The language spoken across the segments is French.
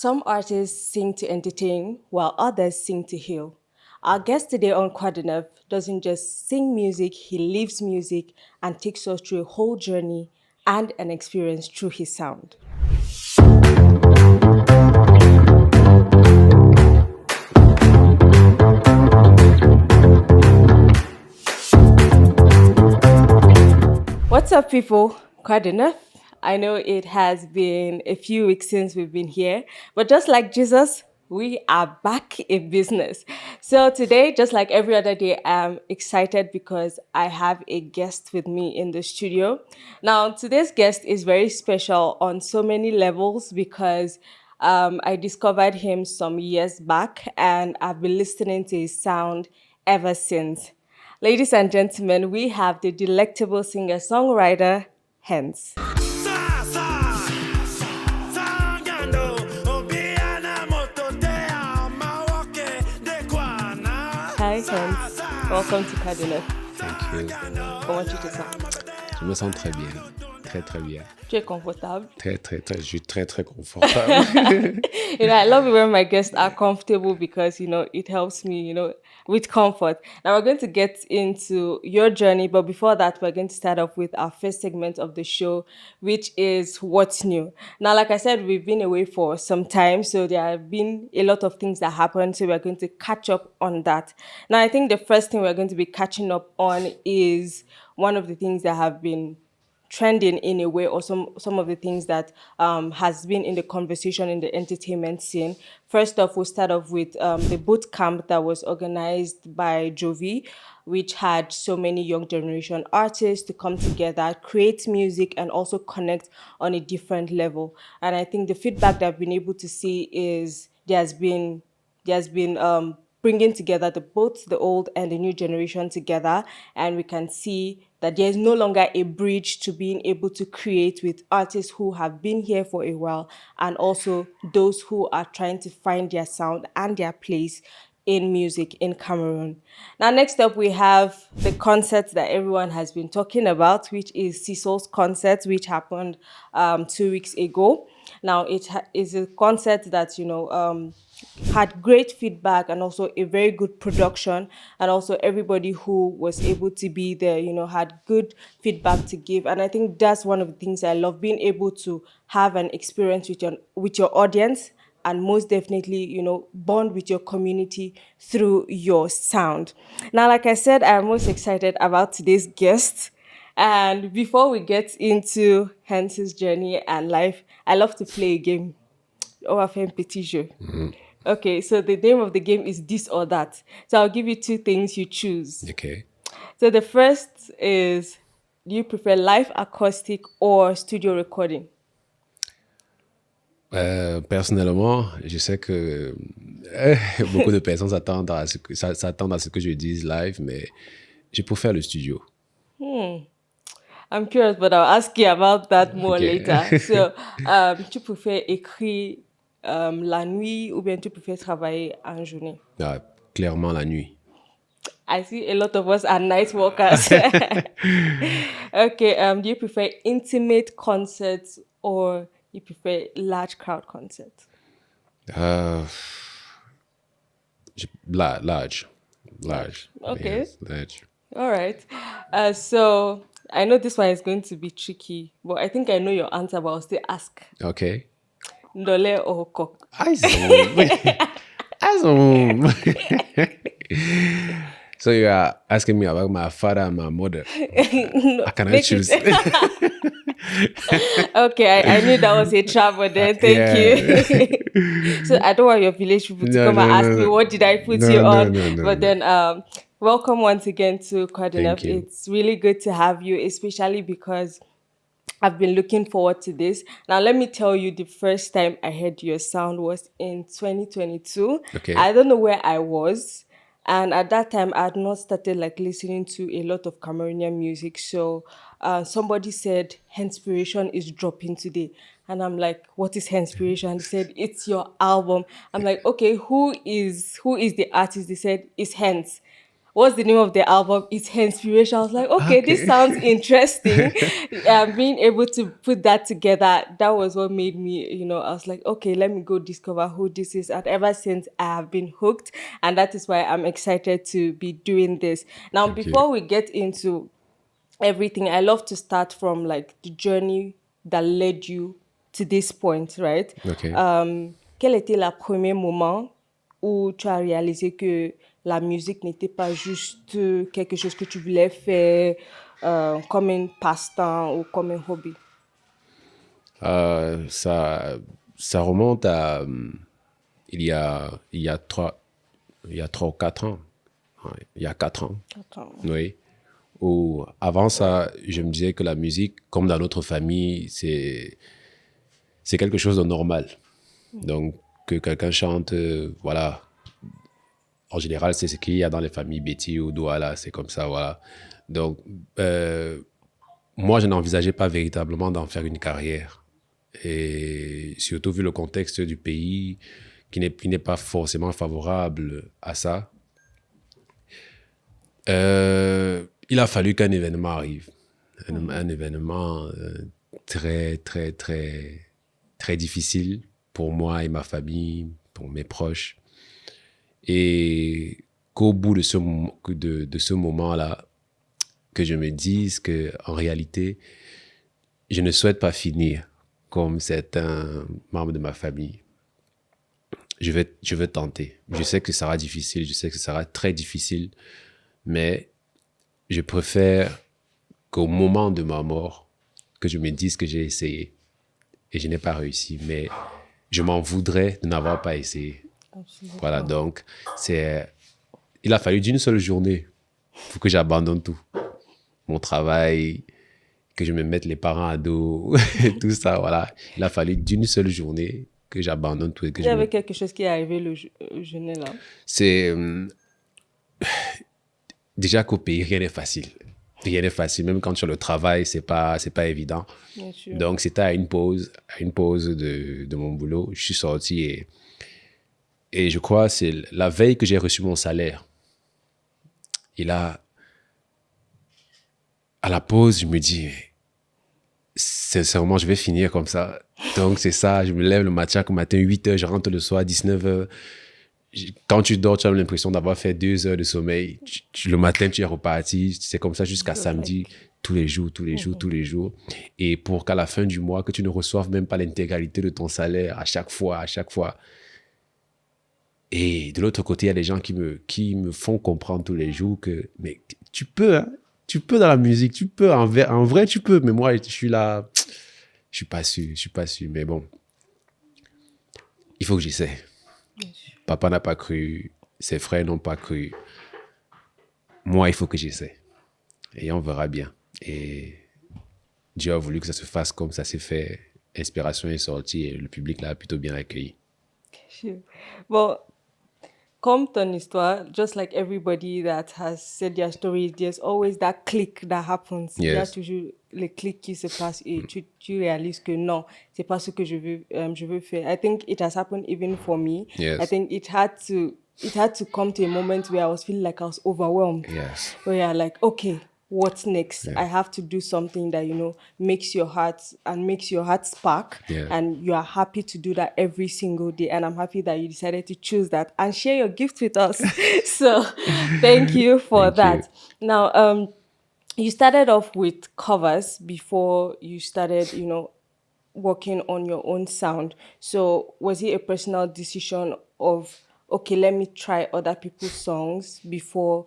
Some artists sing to entertain, while others sing to heal. Our guest today on Quadinav doesn't just sing music, he lives music and takes us through a whole journey and an experience through his sound. What's up, people? Quadinav. I know it has been a few weeks since we've been here, but just like Jesus, we are back in business. So today, just like every other day, I'm excited because I have a guest with me in the studio. Now, today's guest is very special on so many levels because I discovered him some years back and I've been listening to his sound ever since. Ladies and gentlemen, we have the delectable singer-songwriter, Hence. Hi, Hence. Welcome to Cardinal. Thank you. Comment tu te sens? Je me sens très bien. Très, très bien. Tu es confortable? Très, très, très. Je suis très, très confortable. I love it when my guests are comfortable because, it helps me, with comfort. Now we're going to get into your journey, but before that, we're going to start off with our first segment of the show, which is What's New. Now, like I said, we've been away for some time, so there have been a lot of things that happened, so we're going to catch up on that. Now, I think the first thing we're going to be catching up on is one of the things that have been trending in a way, or some of the things that has been in the conversation in the entertainment scene. First off, we'll start off with the boot camp that was organized by Jovi, which had so many young generation artists to come together, create music, and also connect on a different level. And I think the feedback that I've been able to see is there's been bringing together both the old and the new generation together, and we can see that there is no longer a bridge to being able to create with artists who have been here for a while and also those who are trying to find their sound and their place in music in Cameroon. Now, next up, we have the concert that everyone has been talking about, which is Cecil's concert, which happened 2 weeks ago. Now, is a concert that, had great feedback and also a very good production, and also everybody who was able to be there, had good feedback to give. And I think that's one of the things I love, being able to have an experience with your audience, and most definitely, bond with your community through your sound. Now, like I said, I'm most excited about today's guest. And before we get into Hance's journey and life, I love to play a game. On va faire un petit jeu. Okay, so the name of the game is this or that. So I'll give you two things, you choose. Okay. So the first is, do you prefer live acoustic or studio recording? Personnellement, je sais que beaucoup de personnes s'attendent à ce que je dise live, mais je préfère le studio. I'm curious, but I'll ask you about that more Okay. later. So, tu préfères écrire la nuit ou bien tu préfères travailler en journée? Ah, clairement la nuit. I see a lot of us are night workers. Okay, do you prefer intimate concerts or you prefer large crowd concerts? Large. Okay. Yes, large. All right. So I know this one is going to be tricky, but I think I know your answer, but I'll still ask. Okay. Ndole or cock? Awesome. So you are asking me about my father and my mother. I cannot make choose. Okay, I knew that was a trap, but then thank you. So I don't want your village people to come and ask me what did I put you on. But then welcome once again to Quadinav. Thank you. It's really good to have you, especially because I've been looking forward to this. Now, let me tell you, the first time I heard your sound was in 2022. Okay. I don't know where I was. And at that time, I had not started listening to a lot of Cameroonian music. So somebody said, Henspiration is dropping today. And I'm like, what is Henspiration? They said, it's your album. I'm like, okay, who is the artist? They said, it's Hens. what's the name of the album? It's Inspiration. I was like, okay, this Okay. sounds interesting. Being able to put that together, that was what made me, I was like, okay, let me go discover who this is. And ever since, I have been hooked. And that is why I'm excited to be doing this. Now, Thank you. before we get into everything, I love to start from like the journey that led you to this point, right? Okay. Quel était le premier moment où tu as réalisé que la musique n'était pas juste quelque chose que tu voulais faire comme un passe-temps ou comme un hobby? Ça remonte à il y a 3 ou 4 ans. Ouais, il y a 4 ans, Attends. oui. Où avant ça, je me disais que la musique, comme dans notre famille, c'est quelque chose de normal. Donc, que quelqu'un chante, voilà. En général, c'est ce qu'il y a dans les familles Betty ou Douala, c'est comme ça, voilà. Donc, moi, je n'envisageais pas véritablement d'en faire une carrière. Et surtout vu le contexte du pays qui n'est pas forcément favorable à ça. Il a fallu qu'un événement arrive. Un événement très, très, très, très difficile pour moi et ma famille, pour mes proches. Et qu'au bout de de ce moment-là, que je me dise qu'en réalité, je ne souhaite pas finir comme certains membres de ma famille. Je vais tenter. Je sais que ça sera difficile, je sais que ça sera très difficile, mais je préfère qu'au moment de ma mort, que je me dise que j'ai essayé et je n'ai pas réussi, mais je m'en voudrais de n'avoir pas essayé. Absolument. Voilà, donc il a fallu d'une seule journée pour que j'abandonne tout. Mon travail, que je me mette les parents à dos, et tout ça, voilà. Il a fallu d'une seule journée que j'abandonne tout et que Il y avait quelque chose qui est arrivé le jeûne là. C'est déjà qu'au pays, rien n'est facile. Rien n'est facile, même quand tu as le travail, c'est pas évident. Bien sûr. Donc, c'était à une pause de mon boulot. Je suis sorti et je crois que c'est la veille que j'ai reçu mon salaire. Et là, à la pause, je me dis, sincèrement, je vais finir comme ça. Donc, c'est ça, je me lève le matin, 8 heures, je rentre le soir, 19 heures. Quand tu dors, tu as l'impression d'avoir fait 2 heures de sommeil. Le matin, tu es reparti. C'est comme ça jusqu'à samedi, tous les jours, tous les jours, tous les jours. Et pour qu'à la fin du mois, que tu ne reçoives même pas l'intégralité de ton salaire à chaque fois. Et de l'autre côté, il y a des gens qui me font comprendre tous les jours que mais tu peux, hein, tu peux dans la musique, tu peux, en vrai, tu peux. Mais moi, je suis là, je suis pas sûr. Mais bon, il faut que j'essaie. Papa n'a pas cru, ses frères n'ont pas cru. Moi, il faut que j'essaie. Et on verra bien. Et Dieu a voulu que ça se fasse comme ça s'est fait. Inspiration est sortie et le public l'a plutôt bien accueilli. Sure. Bon, comme ton histoire, just like everybody that has said their story, there's always that click that happens. Il y a Yes. toujours le clic qui se passe et tu réalises que non, c'est pas ce que je veux faire. I think it has happened even for me. Yes. I think it had to come to a moment where I was feeling like I was overwhelmed. Yes. Where you're like, okay, what's next? Yeah. I have to do something that, makes your heart spark. Yeah. And you are happy to do that every single day. And I'm happy that you decided to choose that and share your gift with us. So thank you for Thank that. Now, you started off with covers before you started, working on your own sound. So was it a personal decision of, okay, let me try other people's songs before,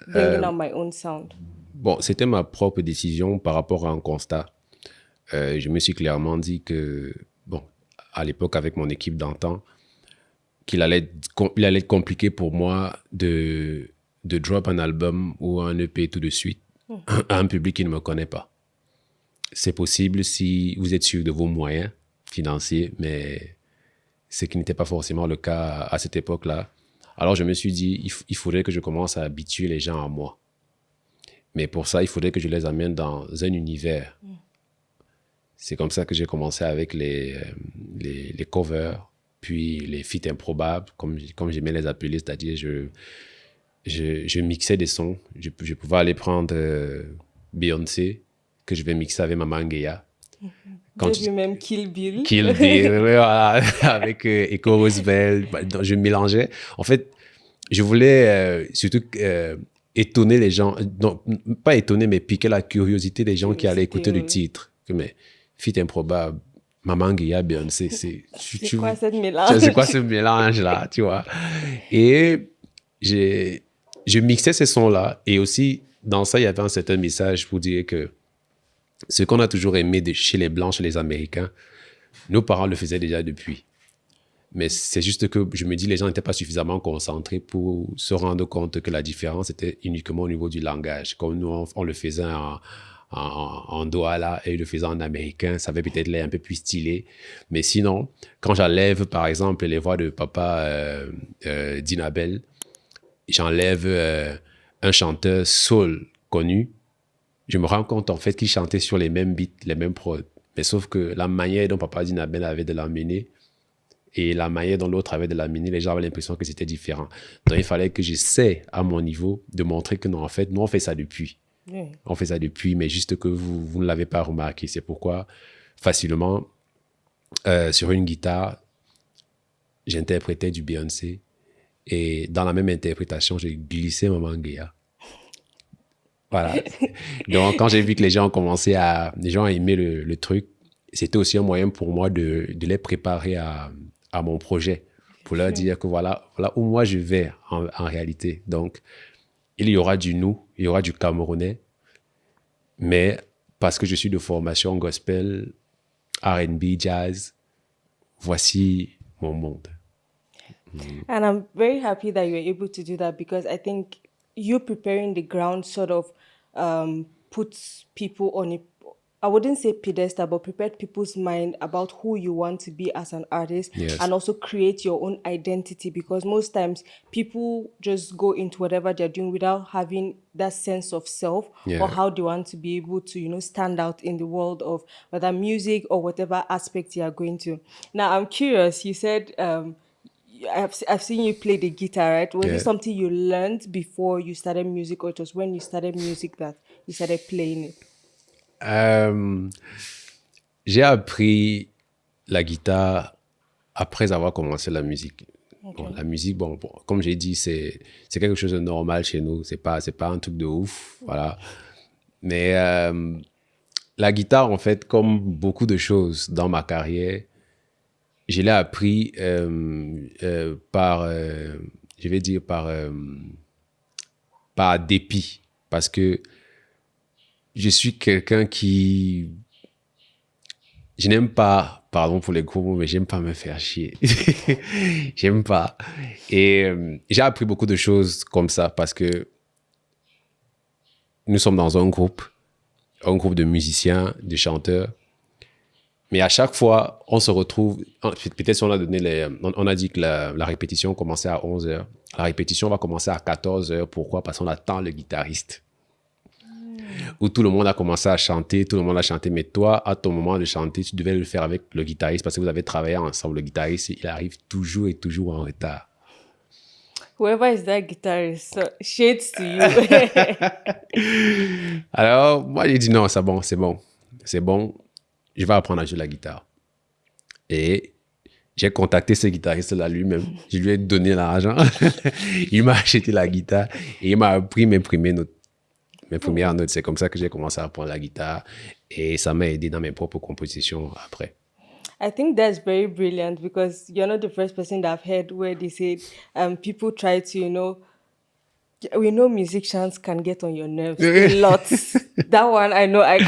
bringing out my own sound? Bon, c'était ma propre décision par rapport à un constat. Je me suis clairement dit que, bon, à l'époque avec mon équipe d'antan, il allait être compliqué pour moi de drop un album ou un EP tout de suite à un public qui ne me connaît pas. C'est possible si vous êtes sûr de vos moyens financiers, mais ce qui n'était pas forcément le cas à cette époque-là. Alors je me suis dit, il faudrait que je commence à habituer les gens à moi. Mais pour ça, il faudrait que je les amène dans un univers. C'est comme ça que j'ai commencé avec les covers, puis les feats improbables, comme j'aimais les appeler, c'est-à-dire je mixais des sons. Je pouvais aller prendre Beyoncé, que je vais mixer avec Maman Guéa. J'ai vu même Kill Bill. Kill Bill, ouais, voilà, avec Echo Roosevelt. Je mélangeais. En fait, je voulais surtout étonner les gens. Non, pas étonner, mais piquer la curiosité des gens qui allaient écouter le titre. Mais Fit Improbable, Maman Guéa, Beyoncé, c'est quoi cette mélange? C'est quoi ce mélange-là, tu vois? Et je mixais ces sons-là. Et aussi, dans ça, il y avait un certain message pour dire que ce qu'on a toujours aimé chez les Blancs, chez les Américains, nos parents le faisaient déjà depuis. Mais c'est juste que je me dis, les gens n'étaient pas suffisamment concentrés pour se rendre compte que la différence était uniquement au niveau du langage. Comme nous, on le faisait en Douala et le faisait en américain, ça avait peut-être l'air un peu plus stylé. Mais sinon, quand j'enlève, par exemple, les voix de papa d'Inabel, j'enlève un chanteur soul connu, je me rends compte en fait qu'il chantait sur les mêmes beats, les mêmes prods. Mais sauf que la manière dont papa d'Inabel avait de l'emmener et la manière dont l'autre avait de l'amener, les gens avaient l'impression que c'était différent. Donc, il fallait que j'essaie, à mon niveau, de montrer que non, en fait, nous, on fait ça depuis. Oui. On fait ça depuis, mais juste que vous ne l'avez pas remarqué. C'est pourquoi, facilement, sur une guitare, j'interprétais du Beyoncé et dans la même interprétation, j'ai glissé Maman Guéa. Voilà. Donc, quand j'ai vu que les gens aimaient le truc, c'était aussi un moyen pour moi de les préparer à mon projet, pour leur dire que voilà où moi je vais en réalité. Donc, il y aura du nous, il y aura du Camerounais, mais parce que je suis de formation gospel, R&B, jazz, voici mon monde. And I'm very happy that you're able to do that because I think you preparing the ground sort of puts people on a, I wouldn't say pedestal, but prepared people's mind about who you want to be as an artist. Yes. And also create your own identity because most times people just go into whatever they're doing without having that sense of self or how they want to be able to, stand out in the world of whether music or whatever aspect you are going to. Now, I'm curious, you said, I've seen you play the guitar, right? Was it something you learned before you started music, or it was when you started music that you started playing it? J'ai appris la guitare après avoir commencé la musique. Okay. Bon, la musique, comme j'ai dit, c'est quelque chose de normal chez nous. C'est pas un truc de ouf, voilà. Mais la guitare, en fait, comme beaucoup de choses dans ma carrière, je l'ai appris par dépit. Parce que je suis quelqu'un qui... Je n'aime pas, pardon pour les gros mots, mais j'aime pas me faire chier. J'aime pas. Et j'ai appris beaucoup de choses comme ça parce que nous sommes dans un groupe de musiciens, de chanteurs. Mais à chaque fois, on se retrouve... Peut-être si on a dit que la répétition commençait à 11h. La répétition va commencer à 14h. Pourquoi? Parce qu'on attend le guitariste. Où tout le monde a commencé à chanter, mais toi, à ton moment de chanter, tu devais le faire avec le guitariste parce que vous avez travaillé ensemble. Le guitariste, il arrive toujours en retard. Whoever is that guitarist, so shades to you. Alors, moi, j'ai dit non, c'est bon. Je vais apprendre à jouer la guitare. Et j'ai contacté ce guitariste-là lui-même. Je lui ai donné l'argent. Il m'a acheté la guitare et il m'a appris mes premières notes. C'est comme ça que j'ai commencé à apprendre la guitare et ça m'a aidé dans mes propres compositions après. I think that's very brilliant because you're not the first person that I've heard where they said people try to, we know musicians can get on your nerves a lot. That one, I know I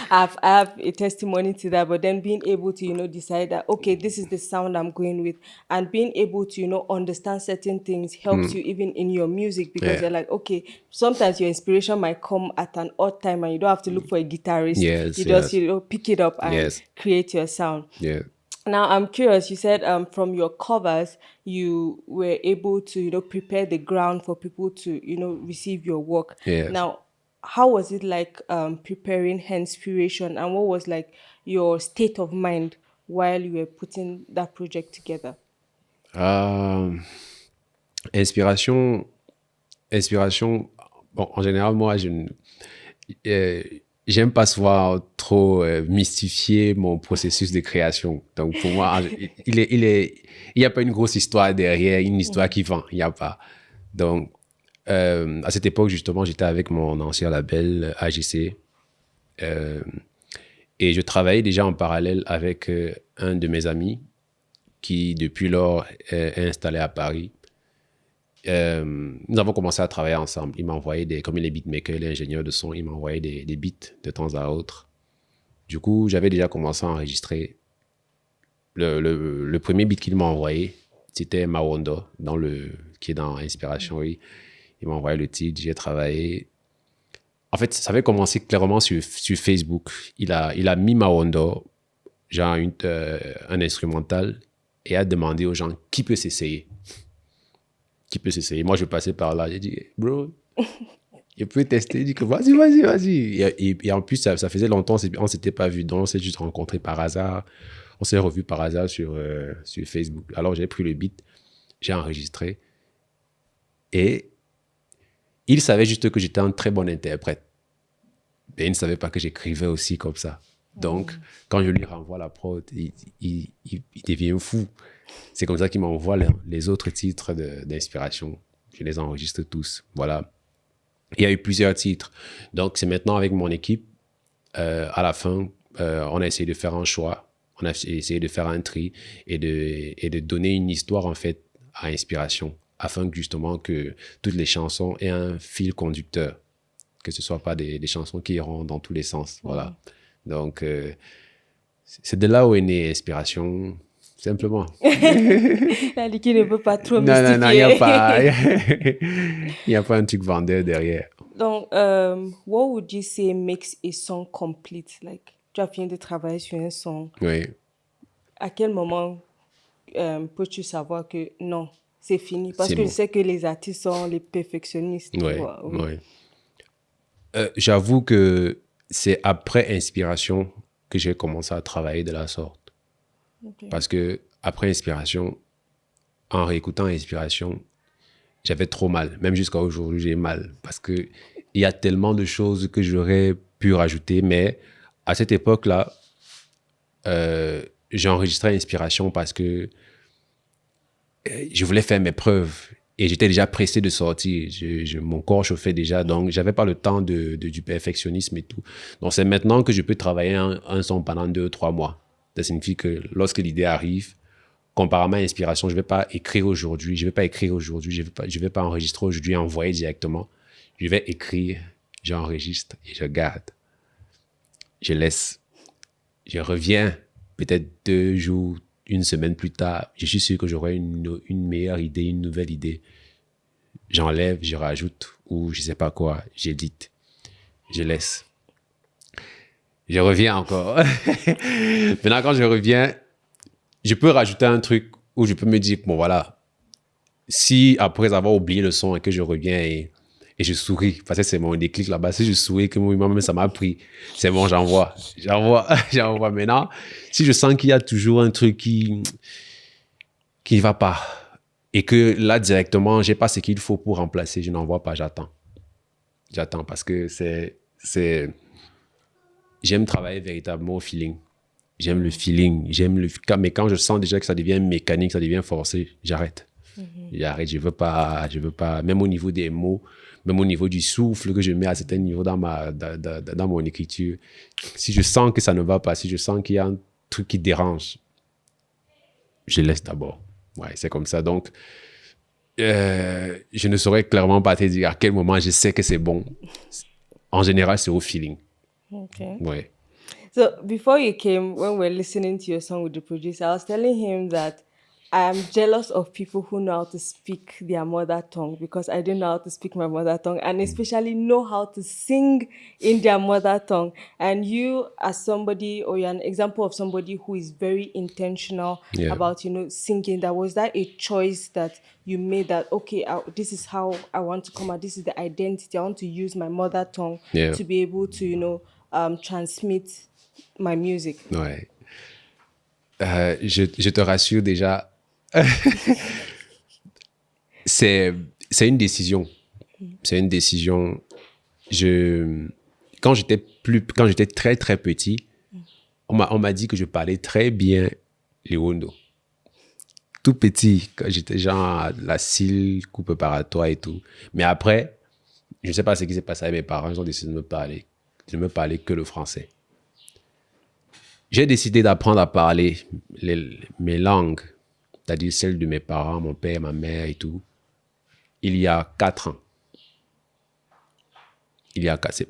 have a testimony to that, but then being able to, decide that, okay, this is the sound I'm going with, and being able to, understand certain things helps you even in your music because you're like, okay, sometimes your inspiration might come at an odd time and you don't have to look for a guitarist. You just, pick it up and create your sound. Yeah. Now, I'm curious, you said from your covers, you were able to, prepare the ground for people to, receive your work. Yes. Now, how was it like preparing Inspiration and what was like your state of mind while you were putting that project together? Inspiration, Inspiration, bon, en général, moi, j'aime pas souvent trop mystifier mon processus de création. Donc, pour moi, il y a pas une grosse histoire derrière, une histoire qui vend. Il n'y a pas. Donc, à cette époque, justement, j'étais avec mon ancien label AGC. Et je travaillais déjà en parallèle avec un de mes amis qui, depuis lors, est installé à Paris. Nous avons commencé à travailler ensemble. Il m'envoyait comme il est beatmaker, il est ingénieur de son, il m'envoyait des beats de temps à autre. Du coup, j'avais déjà commencé à enregistrer. Le premier beat qu'il m'a envoyé, c'était Mawondo, qui est dans Inspiration, oui. Il m'a envoyé le titre, j'ai travaillé. En fait, ça avait commencé clairement sur Facebook. Il a mis Mawondo, genre un instrumental, et a demandé aux gens qui peut s'essayer. Moi, je passais par là. J'ai dit, bro, je peux tester. Il dit que vas-y. Et en plus, ça faisait longtemps, on ne s'était pas vu. Donc, on s'est juste rencontrés par hasard. On s'est revus par hasard sur Facebook. Alors, j'ai pris le beat, j'ai enregistré. Et il savait juste que j'étais un très bon interprète. Mais il ne savait pas que j'écrivais aussi comme ça. Donc, quand je lui renvoie la prod, il devient fou. C'est comme ça qu'il m'envoie les autres titres d'inspiration. Je les enregistre tous. Voilà. Il y a eu plusieurs titres. Donc, c'est maintenant avec mon équipe, à la fin, on a essayé de faire un choix. On a essayé de faire un tri et de donner une histoire, en fait, à Inspiration, afin que, justement, que toutes les chansons aient un fil conducteur, que ce ne soit pas des chansons qui iront dans tous les sens. Voilà. Donc, c'est de là où est née Inspiration, simplement. La liquide ne peut pas trop Non, mystifier. il n'y a pas un truc vendeur derrière. Donc, what would you say makes a song complete? Like, tu as fini de travailler sur un son. Oui. À quel moment peux-tu savoir que non, c'est fini? Parce C'est que bon. je sais que les artistes sont les perfectionnistes. Oui. J'avoue que c'est après Inspiration que j'ai commencé à travailler de la sorte. Okay. Parce que après Inspiration, en réécoutant Inspiration, j'avais trop mal. Même jusqu'à aujourd'hui, j'ai mal. Parce qu'il y a tellement de choses que j'aurais pu rajouter. Mais à cette époque-là, j'ai enregistré Inspiration parce que je voulais faire mes preuves. Et j'étais déjà pressé de sortir. Mon corps chauffait déjà. Donc, je n'avais pas le temps du perfectionnisme et tout. Donc, c'est maintenant que je peux travailler un son pendant 2-3 mois. Ça signifie que lorsque l'idée arrive, comparément à Inspiration, je ne vais pas écrire aujourd'hui. Je ne vais pas enregistrer aujourd'hui et envoyer directement. Je vais écrire, j'enregistre et je garde. Je laisse. Je reviens peut-être 2 jours, 1 semaine plus tard. Je suis sûr que j'aurai une meilleure idée, une nouvelle idée. J'enlève, je rajoute ou je ne sais pas quoi, j'édite. Je laisse. Je reviens encore. Maintenant, quand je reviens, je peux rajouter un truc où je peux me dire, bon voilà, si après avoir oublié le son et que je reviens et je souris, parce que c'est mon déclic là-bas, si je souris, que moi-même ça m'a pris, c'est bon, j'envoie. Maintenant, si je sens qu'il y a toujours un truc qui ne va pas et que là directement, j'ai pas ce qu'il faut pour remplacer, je n'envoie pas, j'attends. J'attends parce que j'aime travailler véritablement au feeling. J'aime le feeling, mais quand je sens déjà que ça devient mécanique, ça devient forcé, j'arrête. J'arrête, je veux pas, même au niveau des mots, même au niveau du souffle que je mets à certains niveaux dans mon écriture. Si je sens que ça ne va pas, si je sens qu'il y a un truc qui dérange, je laisse d'abord. Ouais, c'est comme ça. Donc, je ne saurais clairement pas te dire à quel moment je sais que c'est bon. En général, c'est au feeling. Okay. Ouais. So before you came, when we were listening to your song with the producer, I was telling him that I'm jealous of people who know how to speak their mother tongue because I don't know how to speak my mother tongue and especially know how to sing in their mother tongue. And you, as somebody, or you're an example of somebody who is very intentional about, singing, was that a choice that you made that, okay, this is how I want to come out, this is the identity, I want to use my mother tongue to be able to, transmit my music? Ouais. Je te rassure déjà, c'est une décision. C'est une décision. Quand j'étais très, très petit, on m'a dit que je parlais très bien Lewondo. Tout petit, quand j'étais genre la cils, coupe préparatoire et tout. Mais après, je ne sais pas ce qui s'est passé avec mes parents, ils ont décidé de me parler que le français. J'ai décidé d'apprendre à parler mes langues, c'est-à-dire celles de mes parents, mon père, ma mère et tout, il y a 4 ans.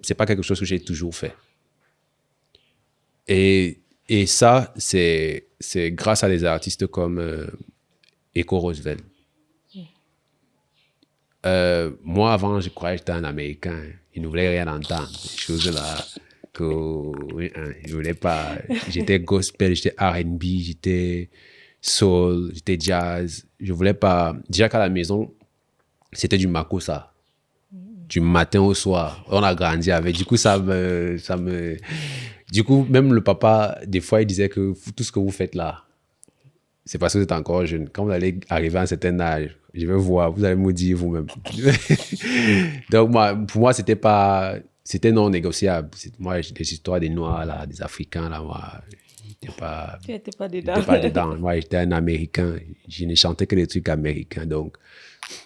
C'est pas quelque chose que j'ai toujours fait. Et ça, c'est grâce à des artistes comme Echo Roosevelt. Moi, avant, je croyais que j'étais un Américain. Ils ne voulaient rien entendre. Ces choses-là que je voulais pas. J'étais gospel, j'étais R&B, j'étais soul, j'étais jazz. Je voulais pas. Déjà qu'à la maison, c'était du makossa. Du matin au soir. On a grandi avec. Du coup, du coup, même le papa, des fois, il disait que tout ce que vous faites là, c'est parce que vous êtes encore jeune. Quand vous allez arriver à un certain âge, je vais voir, vous allez me dire vous-même. Donc, pour moi, c'était non négociable. Moi, les histoires des Noirs, là, des Africains, là, moi, Tu n'étais pas dedans. j'étais pas dedans. Moi, j'étais un Américain. Je ne chantais que des trucs américains. Donc,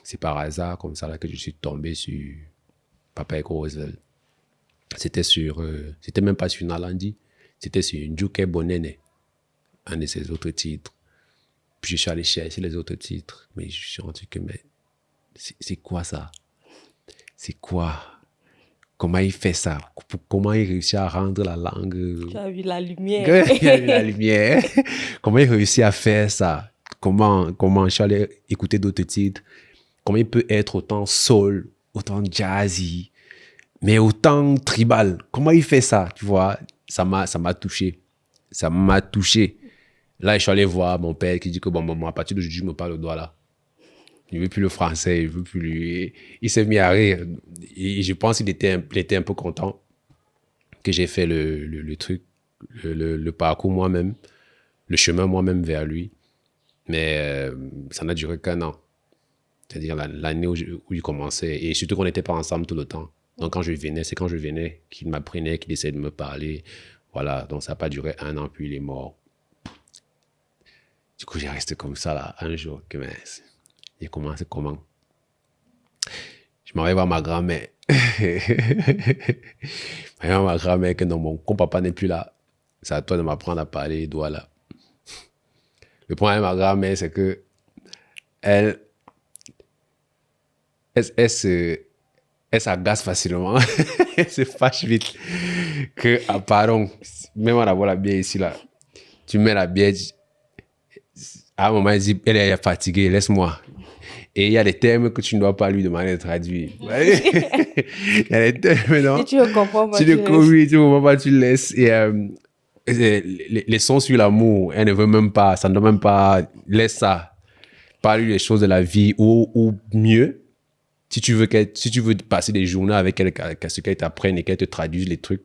c'est par hasard, comme ça, là, que je suis tombé sur Papa Echo Roosevelt. C'était même pas sur Nalandi, c'était sur Njuke Bonene, un de ses autres titres. Puis je suis allé chercher les autres titres, mais je suis rendu que, mais c'est quoi ça? C'est quoi? Comment il fait ça? Comment il réussit à rendre la langue? Tu as vu la lumière. Il a vu la lumière. Comment il réussit à faire ça? Comment je suis allé écouter d'autres titres? Comment il peut être autant soul, autant jazzy, mais autant tribal? Comment il fait ça? Tu vois, ça m'a touché. Ça m'a touché. Là, je suis allé voir mon père qui dit que bon, à partir d'aujourd'hui, je me parle au doigt là. Il ne veut plus le français, il veut plus lui. Il s'est mis à rire. Et je pense qu'il était un peu content que j'ai fait le truc, le parcours moi-même, le chemin moi-même vers lui. Mais ça n'a duré qu'1 an. C'est-à-dire l'année où il commençait. Et surtout qu'on n'était pas ensemble tout le temps. Donc, c'est quand je venais qu'il m'apprenait, qu'il essayait de me parler. Voilà, donc ça n'a pas duré 1 an, puis il est mort. Du coup, j'ai resté comme ça, là, un jour. J'ai commencé comment? Je m'en vais voir ma grand-mère. Je m'en vais voir ma grand-mère que non, comme papa n'est plus là, c'est à toi de m'apprendre à parler, doigt là. Le problème avec ma grand-mère, c'est que elle s'agace facilement. Elle se fâche vite. Pardon, même on a la bière ici, là. Tu mets la bière, à un moment, elle dit, elle est fatiguée, laisse-moi. Et il y a des termes que tu ne dois pas lui demander de traduire. Il y a des termes, non? Si tu ne comprends pas, tu ne comprends pas, tu le laisses. Et les sons sur l'amour, elle ne veut même pas, ça ne doit même pas, laisse ça. Parle-lui des choses de la vie, ou mieux, si tu veux passer des journées avec elle, ce qu'elle t'apprenne et qu'elle te traduise les trucs,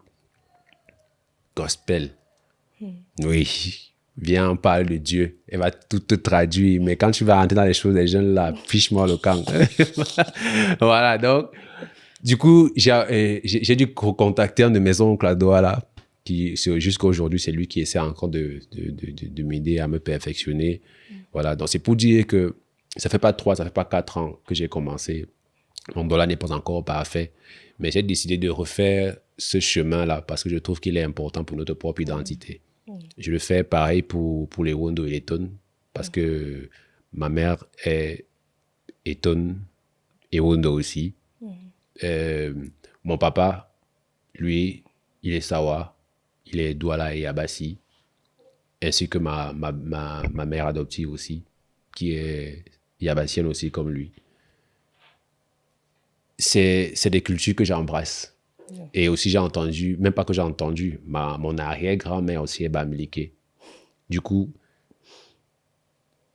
gospel. Oui. Viens, on parle de Dieu. Elle va tout te traduire. Mais quand tu vas rentrer dans les choses des jeunes, là, fiche-moi le camp. Voilà, donc, du coup, j'ai dû contacter un de mes oncles à Douala, qui, jusqu'à aujourd'hui, c'est lui qui essaie encore de m'aider à me perfectionner. Voilà, donc c'est pour dire que ça fait pas 4 ans que j'ai commencé. Mon Douala n'est pas encore parfait, mais j'ai décidé de refaire ce chemin-là parce que je trouve qu'il est important pour notre propre identité. Je le fais pareil pour les Wondo et les Tonnes, parce que ma mère est Tonne et Wondo aussi. Mon papa, lui, il est Sawa, il est Douala et Abassi, ainsi que ma mère adoptive aussi, qui est Yabassienne aussi comme lui. C'est des cultures que j'embrasse. Et aussi, j'ai entendu, même pas que j'ai entendu, mon arrière-grand-mère aussi est bamileke. Du coup,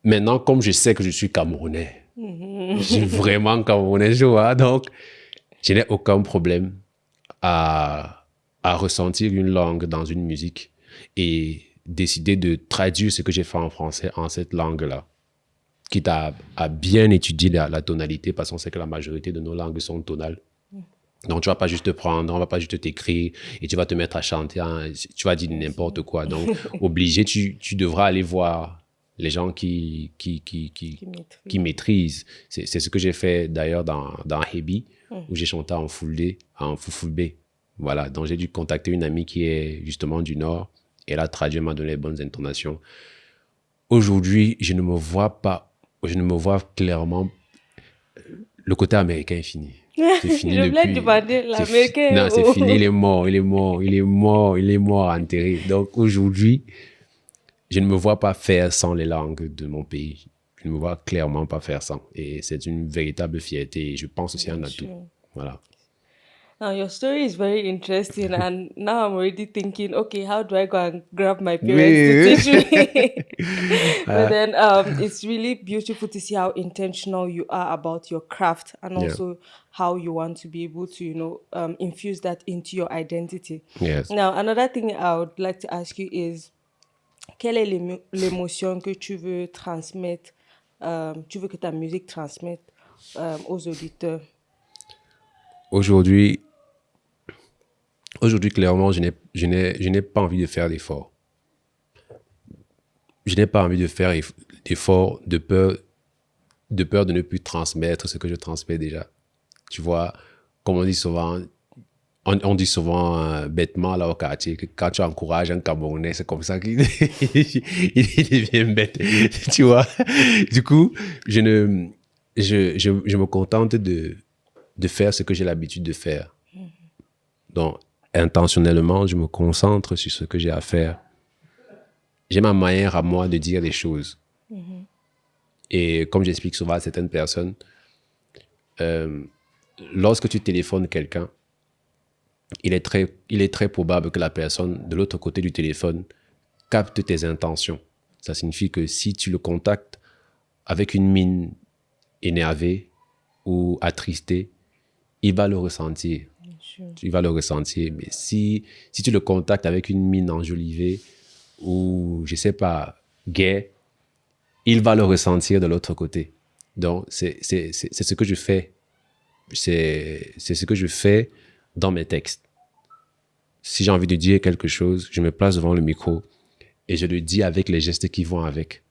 maintenant, comme je sais que je suis Camerounais, je suis vraiment Camerounais, je vois, donc je n'ai aucun problème à ressentir une langue dans une musique et décider de traduire ce que j'ai fait en français en cette langue-là, quitte à bien étudier la tonalité, parce qu'on sait que la majorité de nos langues sont tonales. Donc, tu vas pas juste te prendre, on va pas juste t'écrire et tu vas te mettre à chanter, hein, tu vas dire n'importe quoi. Donc, obligé, tu devras aller voir les gens qui maîtrisent. C'est ce que j'ai fait d'ailleurs dans Hebi, où j'ai chanté en Fulde, en Fufulbe. Voilà, donc j'ai dû contacter une amie qui est justement du Nord. Elle a traduit, m'a donné les bonnes intonations. Aujourd'hui, je ne me vois clairement. Le côté américain est fini. C'est fini Je voulais depuis. demander l'américain. Non, c'est fini, il est mort, enterré. Donc aujourd'hui, je ne me vois pas faire sans les langues de mon pays. Je ne me vois clairement pas faire sans. Et c'est une véritable fierté. Et je pense aussi un atout. Voilà. Now, your story is very interesting, and now I'm already thinking, okay, how do I go and grab my parents to teach me? But then it's really beautiful to see how intentional you are about your craft, and also how you want to be able to, infuse that into your identity. Yes. Now, another thing I would like to ask you is, quelle est l'émotion que tu veux transmettre, tu veux que ta musique transmette aux auditeurs? Aujourd'hui, clairement, je n'ai pas envie de faire d'efforts. Je n'ai pas envie de faire d'efforts de peur de ne plus transmettre ce que je transmets déjà. Tu vois, comme on dit souvent, bêtement là au quartier, que quand tu encourages un Camerounais, c'est comme ça qu'il il devient bête. Tu vois. Du coup, je me contente de faire ce que j'ai l'habitude de faire. Donc, intentionnellement, je me concentre sur ce que j'ai à faire. J'ai ma manière à moi de dire les choses. Et comme j'explique souvent à certaines personnes, lorsque tu téléphones quelqu'un, il est très probable que la personne de l'autre côté du téléphone capte tes intentions. Ça signifie que si tu le contactes avec une mine énervée ou attristée, il va le ressentir. Il va le ressentir. Mais si tu le contactes avec une mine enjolivée ou, je ne sais pas, gaie, il va le ressentir de l'autre côté. Donc, c'est ce que je fais. C'est ce que je fais dans mes textes. Si j'ai envie de dire quelque chose, je me place devant le micro et je le dis avec les gestes qui vont avec,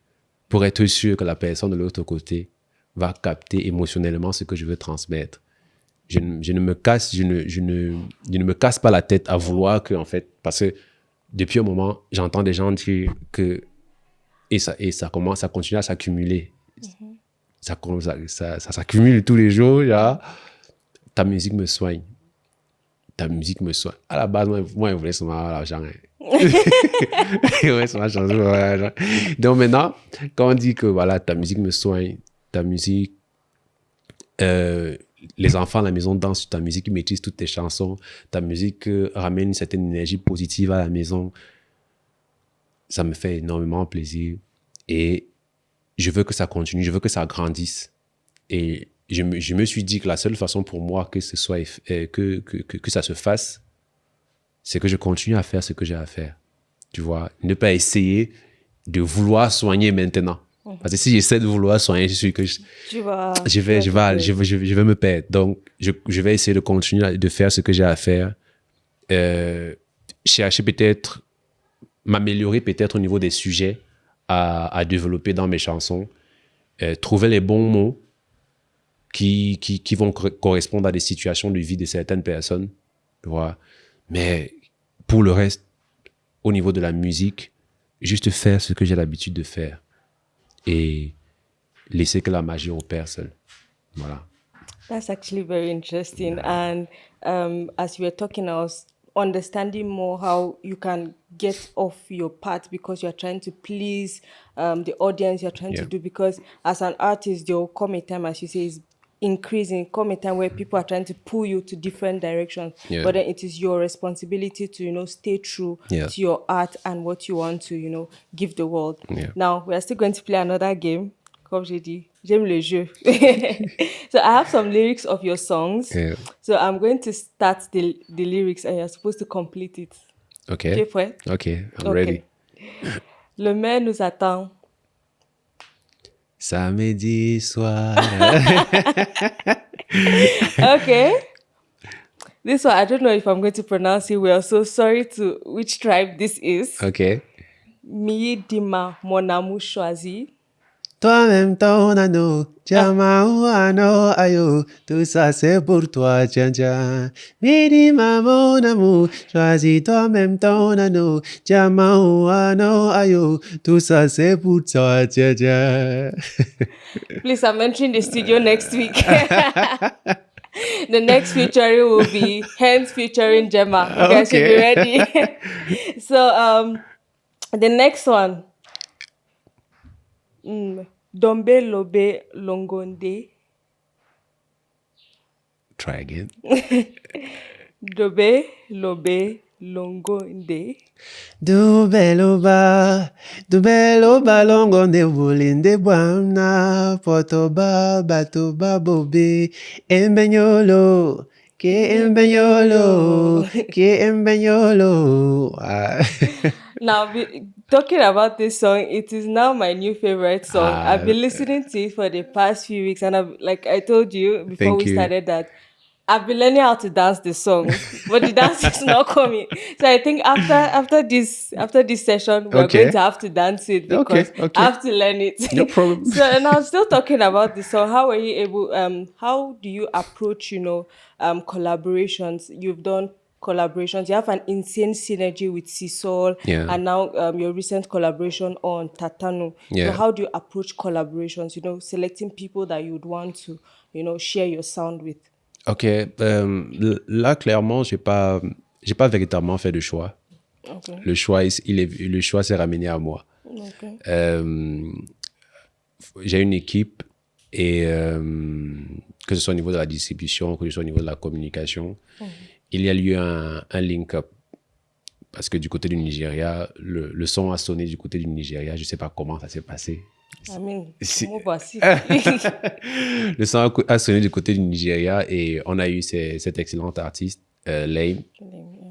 pour être sûr que la personne de l'autre côté va capter émotionnellement ce que je veux transmettre. Je ne me casse pas la tête à vouloir que, en fait, parce que depuis un moment, j'entends des gens dire que, et ça continue à s'accumuler. Ça s'accumule tous les jours, genre, ta musique me soigne. Ta musique me soigne. À la base, moi je voulais seulement avoir l'argent. Donc maintenant, quand on dit que voilà, ta musique me soigne, ta musique, les enfants à la maison dansent sur ta musique, ils maîtrisent toutes tes chansons, ta musique ramène une certaine énergie positive à la maison, ça me fait énormément plaisir. Et je veux que ça continue, je veux que ça grandisse. Et je me suis dit que la seule façon pour moi que ce soit que ça se fasse, c'est que je continue à faire ce que j'ai à faire. Tu vois, ne pas essayer de vouloir soigner maintenant. Parce que si j'essaie de vouloir soigner, je suis que je vais me perdre. Donc, je vais essayer de continuer de faire ce que j'ai à faire. Chercher peut-être, m'améliorer peut-être au niveau des sujets à développer dans mes chansons. Trouver les bons mots qui vont correspondre à des situations de vie de certaines personnes. Tu vois. Mais pour le reste, au niveau de la musique, juste faire ce que j'ai l'habitude de faire et laisser que la magie opère seule. Voilà. That's actually very interesting. And as you were talking, I was understanding more how you can get off your path because you're trying to please the audience you're trying to do. Because as an artist, there will come a time, as you say, is increasing, come a time where people are trying to pull you to different directions. But then it is your responsibility to, stay true to your art and what you want to, give the world. Now, we are still going to play another game. Comme j'ai dit, j'aime le jeu. So I have some lyrics of your songs. So I'm going to start the lyrics and you're supposed to complete it. Okay. Tu es prêt? Okay, I'm ready. Le maire nous attend. Samedi soir. Okay. This one, I don't know if I'm going to pronounce it well, so sorry to which tribe this is. OK. Miyidima Monamu Shwazi. Toi-même ton anneau, diamant ou anneau, ayo, tout ça c'est pour toi, tiens, tiens. Midi, mon amour, choisis toi-même ton anneau, diamant ou anneau, ayo, tout ça c'est pour toi, tiens, tiens. Please, I'm entering the studio next week. The next featuring will be Hands featuring Gemma. You guys should be ready. So, the next one. Dombe Lobe Longonde. Try again. Dobe Lobe Longonde. Dubeloba longonde bulinde bwana, potoba batoba bobe, embenyolo, ke embenyolo. Now, talking about this song, it is now my new favorite song. I've been listening to it for the past few weeks, and I told you before Thank we you. started that I've been learning how to dance the song, but the dance is not coming. So I think after this session, we're Okay. going to have to dance it because Okay. I have to learn it. No problem. So and I was still talking about the song. How were you able? How do you approach collaborations? You've done collaborations. You have an insane synergy with Sisol, Yeah. and now your recent collaboration on Tatano. Yeah. So how do you approach collaborations? Selecting people that you would want to share your sound with. Ok, là clairement, j'ai pas véritablement fait de choix. Okay. Le choix s'est ramené à moi. Okay. J'ai une équipe et que ce soit au niveau de la distribution, que ce soit au niveau de la communication, il y a eu un link-up. Parce que du côté du Nigeria, le son a sonné du côté du Nigeria. Je sais pas comment ça s'est passé. Le son a sonné du côté du Nigeria et on a eu cet excellent artiste, Lame,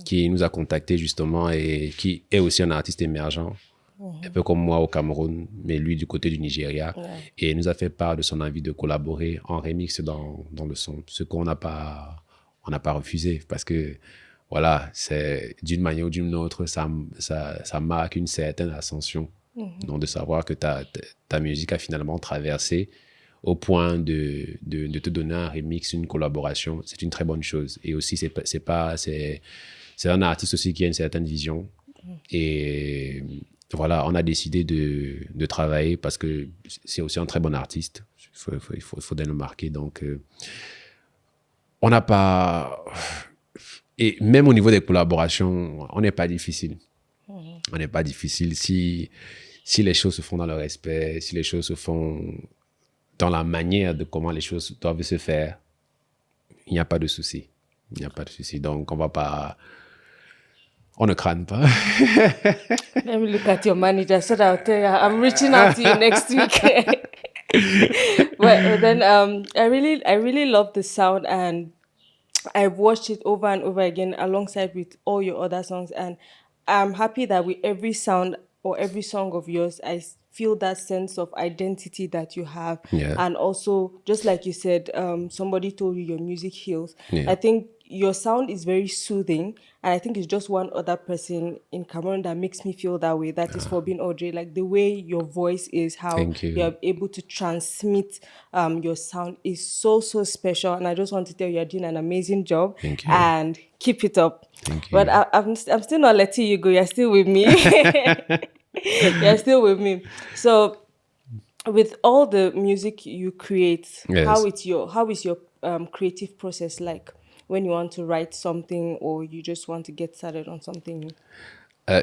qui nous a contactés justement et qui est aussi un artiste émergent, un peu comme moi au Cameroun, mais lui du côté du Nigeria. Et nous a fait part de son envie de collaborer en remix dans le son, ce qu'on n'a pas refusé parce que voilà, c'est d'une manière ou d'une autre, ça marque une certaine ascension. Donc, de savoir que ta musique a finalement traversé au point de te donner un remix, une collaboration, c'est une très bonne chose. Et aussi, c'est un artiste aussi qui a une certaine vision. Et voilà, on a décidé de travailler parce que c'est aussi un très bon artiste. Il faut le marquer. Donc, on n'a pas... Et même au niveau des collaborations, on n'est pas difficile. On n'est pas difficile si les choses se font dans le respect, si les choses se font dans la manière de comment les choses doivent se faire, il n'y a pas de souci. Il n'y a pas de souci. Donc, on ne crâne pas. Let me look at your manager so that I'll tell you, I'm reaching out to you next week. Well, then I really love the sound, and I've watched it over and over again alongside with all your other songs, and I'm happy that with every sound or every song of yours, I feel that sense of identity that you have. Yeah. And also, just like you said, somebody told you your music heals. Yeah. I think your sound is very soothing, and I think it's just one other person in Cameroon that makes me feel that way. That is Forbin Audrey. Like the way your voice is, how Thank you. you're able to transmit your sound is so special. And I just want to tell you, you're doing an amazing job. Thank you. And keep it up. Thank you. But I'm still not letting you go. You're still with me. You're still with me. So, with all the music you create, Yes. how is your creative process like when you want to write something or you just want to get started on something?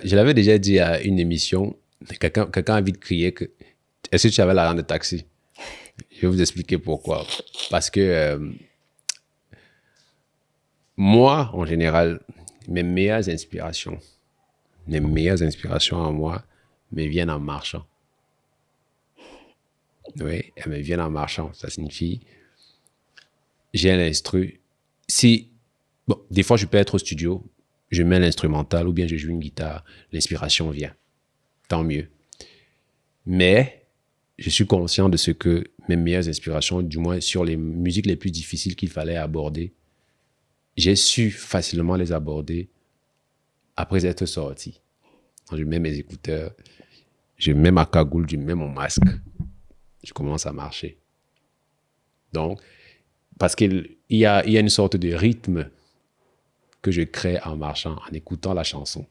Je l'avais déjà dit à une émission, quelqu'un a vite crié que est-ce que tu avais l'argent de taxi? Je vais vous expliquer pourquoi. Parce que moi, en général, mes meilleures inspirations à moi me viennent en marchant. Oui, elles me viennent en marchant. Ça signifie, j'ai l'instru. Bon, des fois, je peux être au studio, je mets l'instrumental ou bien je joue une guitare, l'inspiration vient. Tant mieux. Mais je suis conscient de ce que mes meilleures inspirations, du moins sur les musiques les plus difficiles qu'il fallait aborder, j'ai su facilement les aborder après être sorti. Quand je mets mes écouteurs, je mets ma cagoule, je mets mon masque, je commence à marcher. Donc, parce qu'il y a une sorte de rythme que je crée en marchant, en écoutant la chanson.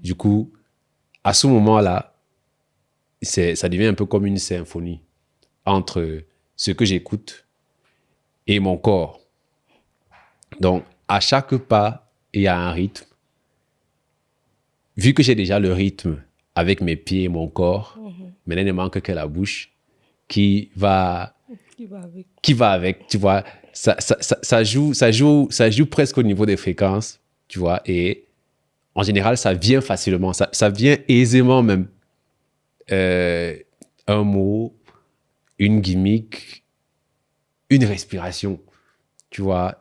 Du coup, à ce moment-là, ça devient un peu comme une symphonie entre ce que j'écoute et mon corps. Donc, à chaque pas, il y a un rythme. Vu que j'ai déjà le rythme avec mes pieds et mon corps, maintenant, il ne manque que la bouche qui va avec, tu vois. Ça joue presque au niveau des fréquences, tu vois. Et en général, ça vient facilement, ça vient aisément même. Un mot, une gimmick, une respiration, tu vois.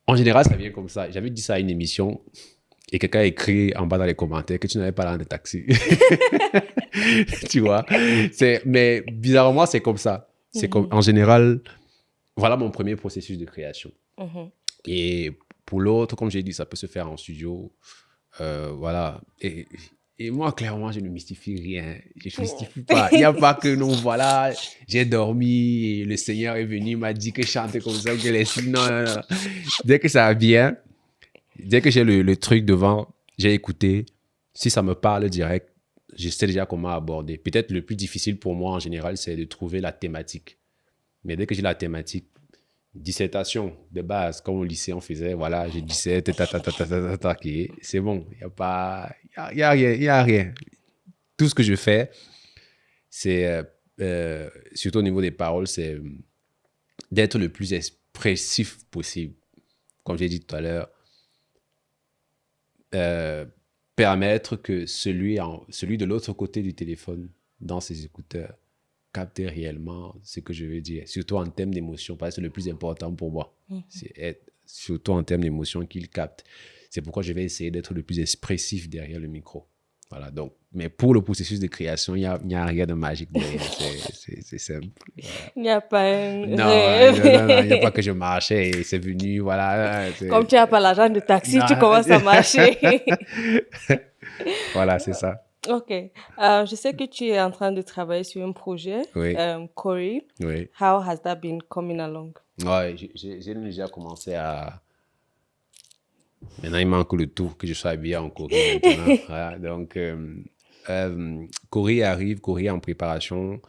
En général, ça vient comme ça. J'avais dit ça à une émission et quelqu'un a écrit en bas dans les commentaires que tu n'avais pas l'air de taxi. Tu vois. Mais bizarrement, c'est comme ça. C'est comme, en général, voilà mon premier processus de création. Et pour l'autre, comme j'ai dit, ça peut se faire en studio. Voilà. Et moi, clairement, je ne mystifie rien. Je ne mystifie pas. Il n'y a pas que non, voilà, j'ai dormi et le Seigneur est venu, il m'a dit que chanter comme ça, que les signes. Non, non, non. Dès que ça vient, dès que j'ai le truc devant, j'ai écouté. Si ça me parle direct, je sais déjà comment aborder. Peut-être le plus difficile pour moi en général, c'est de trouver la thématique. Mais dès que j'ai la thématique, dissertation de base, comme au lycée on faisait, voilà, je disais, c'est bon, il n'y a pas, il y a rien. Tout ce que je fais, c'est, surtout au niveau des paroles, c'est d'être le plus expressif possible. Comme j'ai dit tout à l'heure, permettre que celui de l'autre côté du téléphone, dans ses écouteurs, capte réellement ce que je veux dire, surtout en termes d'émotion, parce que c'est le plus important pour moi. C'est être, surtout en termes d'émotion, qu'il capte. C'est pourquoi je vais essayer d'être le plus expressif derrière le micro. Voilà, donc, mais pour le processus de création, il n'y a rien de magique derrière. C'est simple. Voilà. Il n'y a pas un Non, rêve. non, il n'y a pas que je marchais et c'est venu, voilà. Comme tu n'as pas l'argent de taxi, Non. tu commences à marcher. Voilà, c'est ça. Ok. Je sais que tu es en train de travailler sur un projet, Oui. Corey. Oui. How has that been coming along? Ouais, j'ai déjà commencé à... Maintenant, il manque le tout, que je sois habillé en Corée maintenant. Voilà, donc, Corée arrive, Corée est en préparation.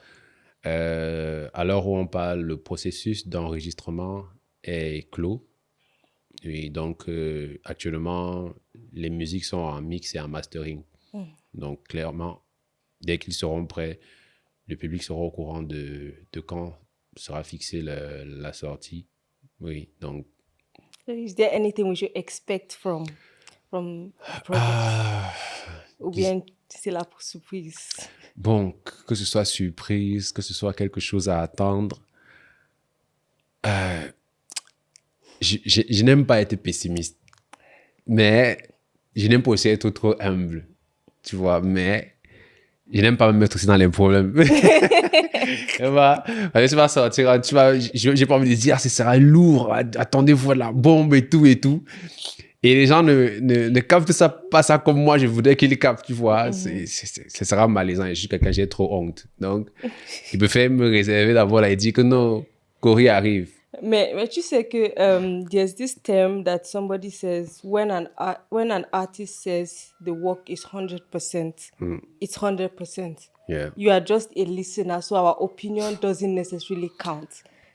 À l'heure où on parle, le processus d'enregistrement est clos. Et donc, actuellement, les musiques sont en mix et en mastering. Donc, clairement, dès qu'ils seront prêts, le public sera au courant de quand sera fixée la sortie. Oui, donc... Is there anything we should expect from the project? Ou bien c'est la surprise? Bon, que ce soit surprise, que ce soit quelque chose à attendre, je n'aime pas être pessimiste, mais je n'aime pas aussi être trop humble, tu vois, mais je n'aime pas me mettre aussi dans les problèmes. Tu vas sortir, j'ai pas envie de dire, ce sera lourd, attendez-vous à la bombe et tout et tout. Et les gens ne captent ça, pas ça comme moi, je voudrais qu'ils captent, tu vois. Ce sera malaisant. Je suis quelqu'un, j'ai trop honte. Donc, il préfère me réserver d'abord là et dire que non, Corée arrive. Mais tu sais que there's this term that somebody says when an artist says the work is 100%, it's 100%. Yeah. You are just a listener, so our opinion doesn't necessarily count.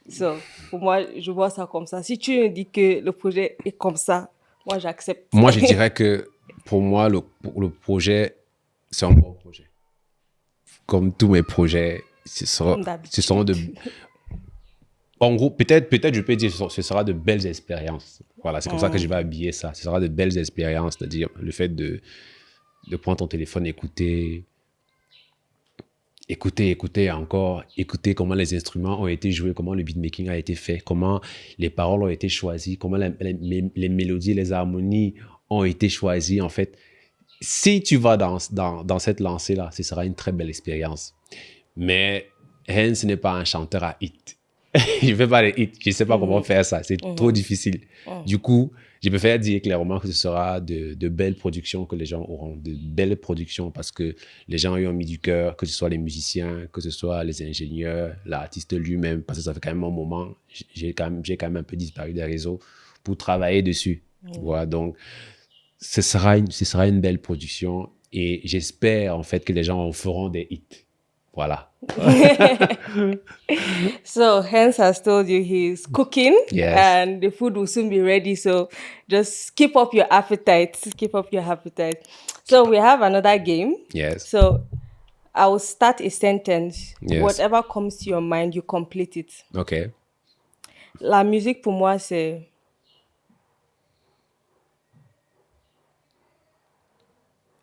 So, pour moi, je vois ça comme ça. Si tu me dis que le projet est comme ça, moi, j'accepte. Moi, je dirais que pour moi, le projet, c'est un bon projet. Comme tous mes projets, ce seront de... En gros, peut-être je peux dire ce sera de belles expériences. Voilà, c'est comme ça que je vais habiller ça. Ce sera de belles expériences, c'est-à-dire le fait de prendre ton téléphone, écouter encore, écouter comment les instruments ont été joués, comment le beatmaking a été fait, comment les paroles ont été choisies, comment les mélodies, les harmonies ont été choisies. En fait, si tu vas dans cette lancée-là, ce sera une très belle expérience. Mais Hans n'est pas un chanteur à hit. Je ne fais pas les hits. Je ne sais pas comment faire ça. C'est trop difficile. Du coup, je préfère dire clairement que ce sera de belles productions que les gens auront. De belles productions parce que les gens y ont mis du cœur, que ce soit les musiciens, que ce soit les ingénieurs, l'artiste lui-même, parce que ça fait quand même un moment. J'ai quand même un peu disparu des réseaux pour travailler dessus. Voilà, donc, ce sera une belle production et j'espère en fait que les gens en feront des hits. Voilà. So Hans has told you he's cooking Yes. and the food will soon be ready. So just keep up your appetite. Keep up your appetite. So we have another game. Yes. So I will start a sentence. Yes. Whatever comes to your mind, you complete it. OK. La musique pour moi, c'est...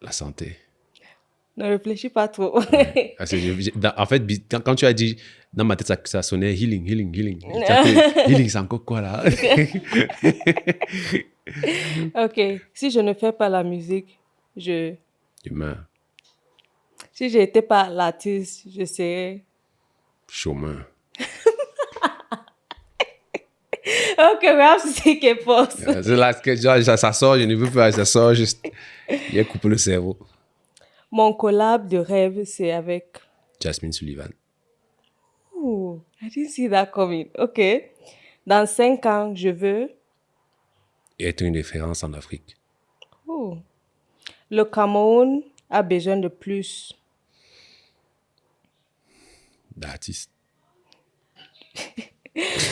La santé. Ne réfléchis pas trop. Parce que en fait, quand tu as dit, dans ma tête, ça sonnait healing. Healing, c'est encore quoi là? Ok. Si je ne fais pas la musique, je... Tu meurs. Si je n'étais pas l'artiste, je serais... Chômeur. Ok, we have to take a pause. C'est là que ça sort, je ne veux pas, ça sort juste. Il a coupé le cerveau. Mon collab de rêve, c'est avec... Jasmine Sullivan. Ooh, I didn't see that coming. Ok. Dans 5 ans, je veux... Être une référence en Afrique. Ooh. Le Cameroun a besoin de plus. D'artiste.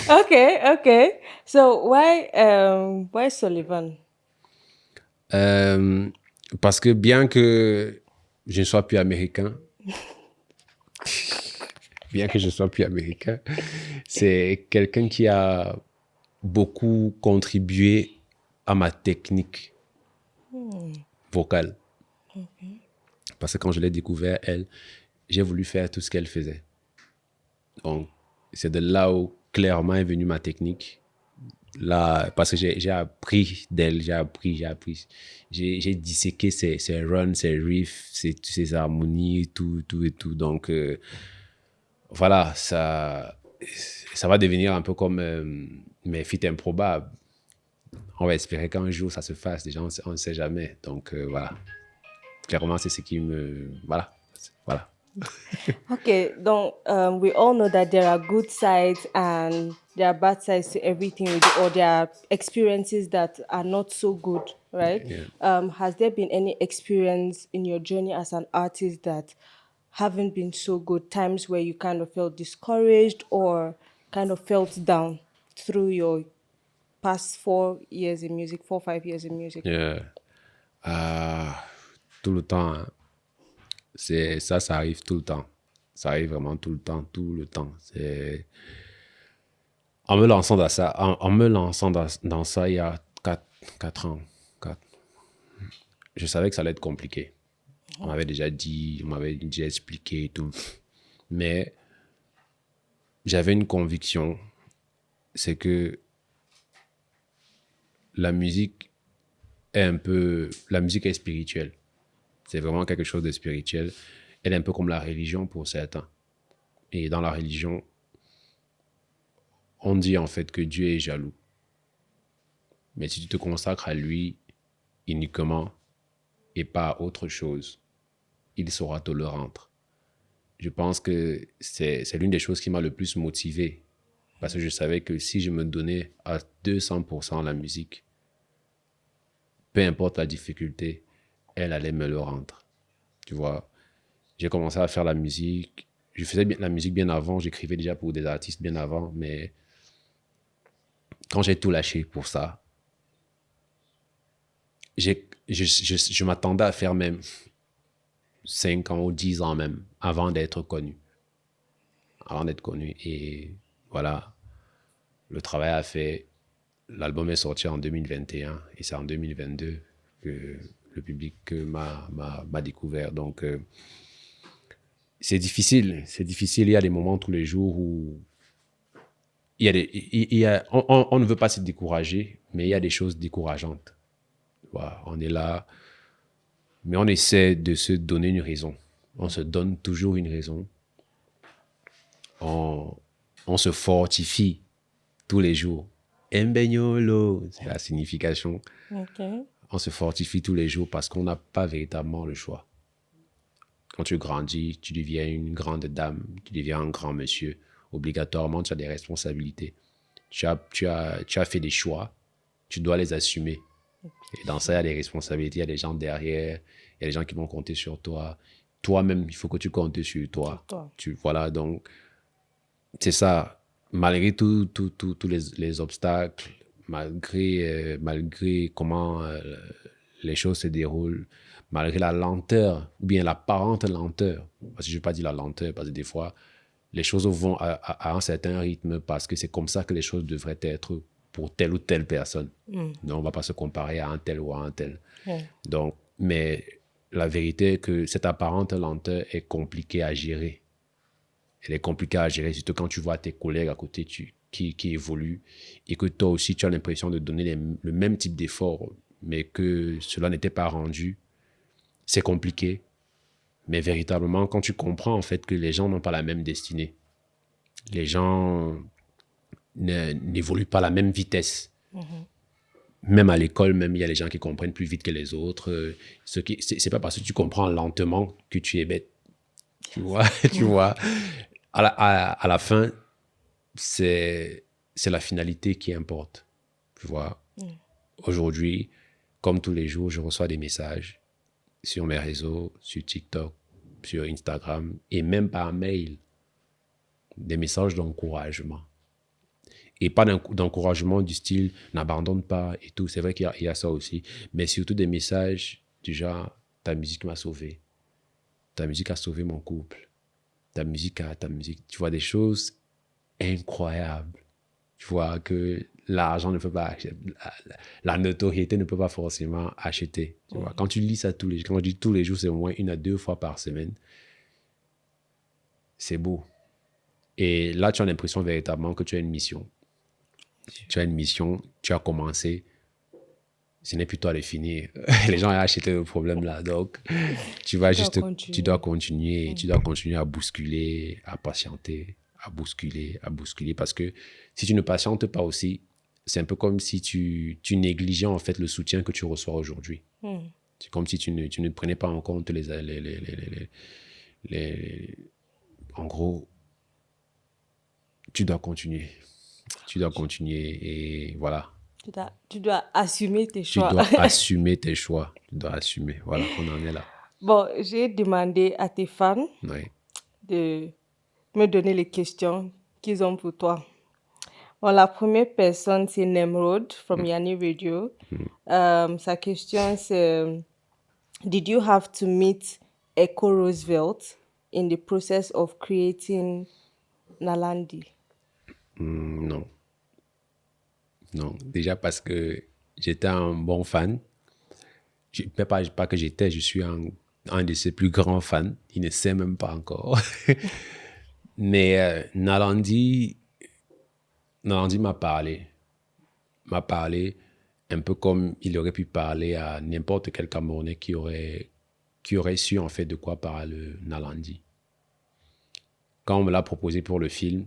Okay. So why Sullivan? Parce que bien que je ne sois plus américain, c'est quelqu'un qui a beaucoup contribué à ma technique vocale. Parce que quand je l'ai découvert, j'ai voulu faire tout ce qu'elle faisait. Donc, c'est de là où clairement est venue ma technique. Là, parce que j'ai appris d'elle, j'ai disséqué ses runs, ses riffs, ses harmonies, tout et tout. Donc, voilà, ça va devenir un peu comme mes feats improbables. On va espérer qu'un jour ça se fasse. Déjà, on ne sait jamais. Donc, voilà. Clairement, c'est ce qui me... Voilà. Okay, donc we all know that there are good sides and there are bad sides to everything we do, or there are experiences that are not so good, right? Yeah. Has there been any experience in your journey as an artist that haven't been so good? Times where you kind of felt discouraged or kind of felt down through your past 4 years in music, 5 years in music? Yeah. Tout le temps, hein. Ça arrive tout le temps. Ça arrive vraiment tout le temps. En me lançant dans ça il y a 4 ans, je savais que ça allait être compliqué. On m'avait déjà dit, on m'avait déjà expliqué et tout. Mais j'avais une conviction, c'est que la musique est spirituelle. C'est vraiment quelque chose de spirituel. Elle est un peu comme la religion pour certains. Et dans la religion, on dit en fait que Dieu est jaloux. Mais si tu te consacres à lui uniquement et pas à autre chose, il sera te le rendre. Je pense que c'est l'une des choses qui m'a le plus motivé. Parce que je savais que si je me donnais à 200% à la musique, peu importe la difficulté, elle allait me le rendre. Tu vois, j'ai commencé à faire la musique. Je faisais la musique bien avant, j'écrivais déjà pour des artistes bien avant, mais quand j'ai tout lâché pour ça, je m'attendais à faire même 5 ans ou 10 ans même avant d'être connu. Et voilà, le travail a fait. L'album est sorti en 2021 et c'est en 2022 que le public m'a découvert. Donc, c'est difficile. Il y a des moments tous les jours où on ne veut pas se décourager, mais il y a des choses décourageantes. Voilà, on est là, mais on essaie de se donner une raison. On se donne toujours une raison on, on se fortifie tous les jours. Embegnolo, c'est la signification. Ok. On se fortifie tous les jours parce qu'on n'a pas véritablement le choix. Quand tu grandis, tu deviens une grande dame, tu deviens un grand monsieur. Obligatoirement, tu as des responsabilités. Tu as fait des choix, tu dois les assumer. Et dans ça, il y a des responsabilités, il y a des gens derrière, il y a des gens qui vont compter sur toi. Toi-même, il faut que tu comptes sur toi. Sur toi. Voilà, donc, c'est ça. Malgré tous les obstacles, malgré comment les choses se déroulent, malgré la lenteur, ou bien l'apparente lenteur, parce que je ne vais pas dire la lenteur, parce que des fois, les choses vont à un certain rythme, parce que c'est comme ça que les choses devraient être pour telle ou telle personne. Donc, on ne va pas se comparer à un tel ou à un tel. Donc, mais la vérité est que cette apparente lenteur est compliquée à gérer. Elle est compliquée à gérer, surtout quand tu vois tes collègues à côté qui évoluent et que toi aussi, tu as l'impression de donner le même type d'effort, mais que cela n'était pas rendu. C'est compliqué. Mais véritablement, quand tu comprends en fait que les gens n'ont pas la même destinée, les gens n'évoluent pas à la même vitesse. Même à l'école, même, il y a les gens qui comprennent plus vite que les autres. C'est pas parce que tu comprends lentement que tu es bête. Tu vois, tu vois. À la fin, c'est la finalité qui importe. Tu vois. Aujourd'hui, comme tous les jours, je reçois des messages sur mes réseaux, sur TikTok, sur Instagram et même par mail, des messages d'encouragement. Et pas d'encouragement du style n'abandonne pas et tout. C'est vrai qu'il y a ça aussi. Mais surtout des messages du genre ta musique m'a sauvé. Ta musique a sauvé mon couple. Ta musique. Tu vois des choses incroyables. Tu vois que l'argent ne peut pas acheter. La notoriété ne peut pas forcément acheter. Tu vois. Quand tu lis ça tous les jours, quand je dis tous les jours, c'est au moins 1 à 2 fois par semaine. C'est beau. Et là, tu as l'impression véritablement que tu as une mission. Tu as une mission, tu as commencé, ce n'est plus toi de finir. Les gens ont acheté le problème là. Donc, tu dois continuer, tu dois continuer à bousculer, à patienter, à bousculer. Parce que si tu ne patientes pas aussi, c'est un peu comme si tu négligeais en fait le soutien que tu reçois aujourd'hui. C'est comme si tu ne prenais pas en compte en gros, tu dois continuer. Tu dois continuer et voilà. Tu dois assumer tes Tu choix. dois assumer tes choix. Tu dois assumer. Voilà, on en est là. Bon, j'ai demandé à tes fans Oui. de me donner les questions qu'ils ont pour toi. Bon, la première personne, c'est Nemrod from Yanni Radio. Sa question, c'est Did you have to meet Echo Roosevelt in the process of creating Nalandi? Non. Non. Déjà parce que j'étais un bon fan. Pas que j'étais, je suis un de ses plus grands fans. Il ne sait même pas encore. Mais Nalandi m'a parlé. M'a parlé un peu comme il aurait pu parler à n'importe quel Camerounais qui aurait su en fait de quoi parle Nalandi. Quand on me l'a proposé pour le film,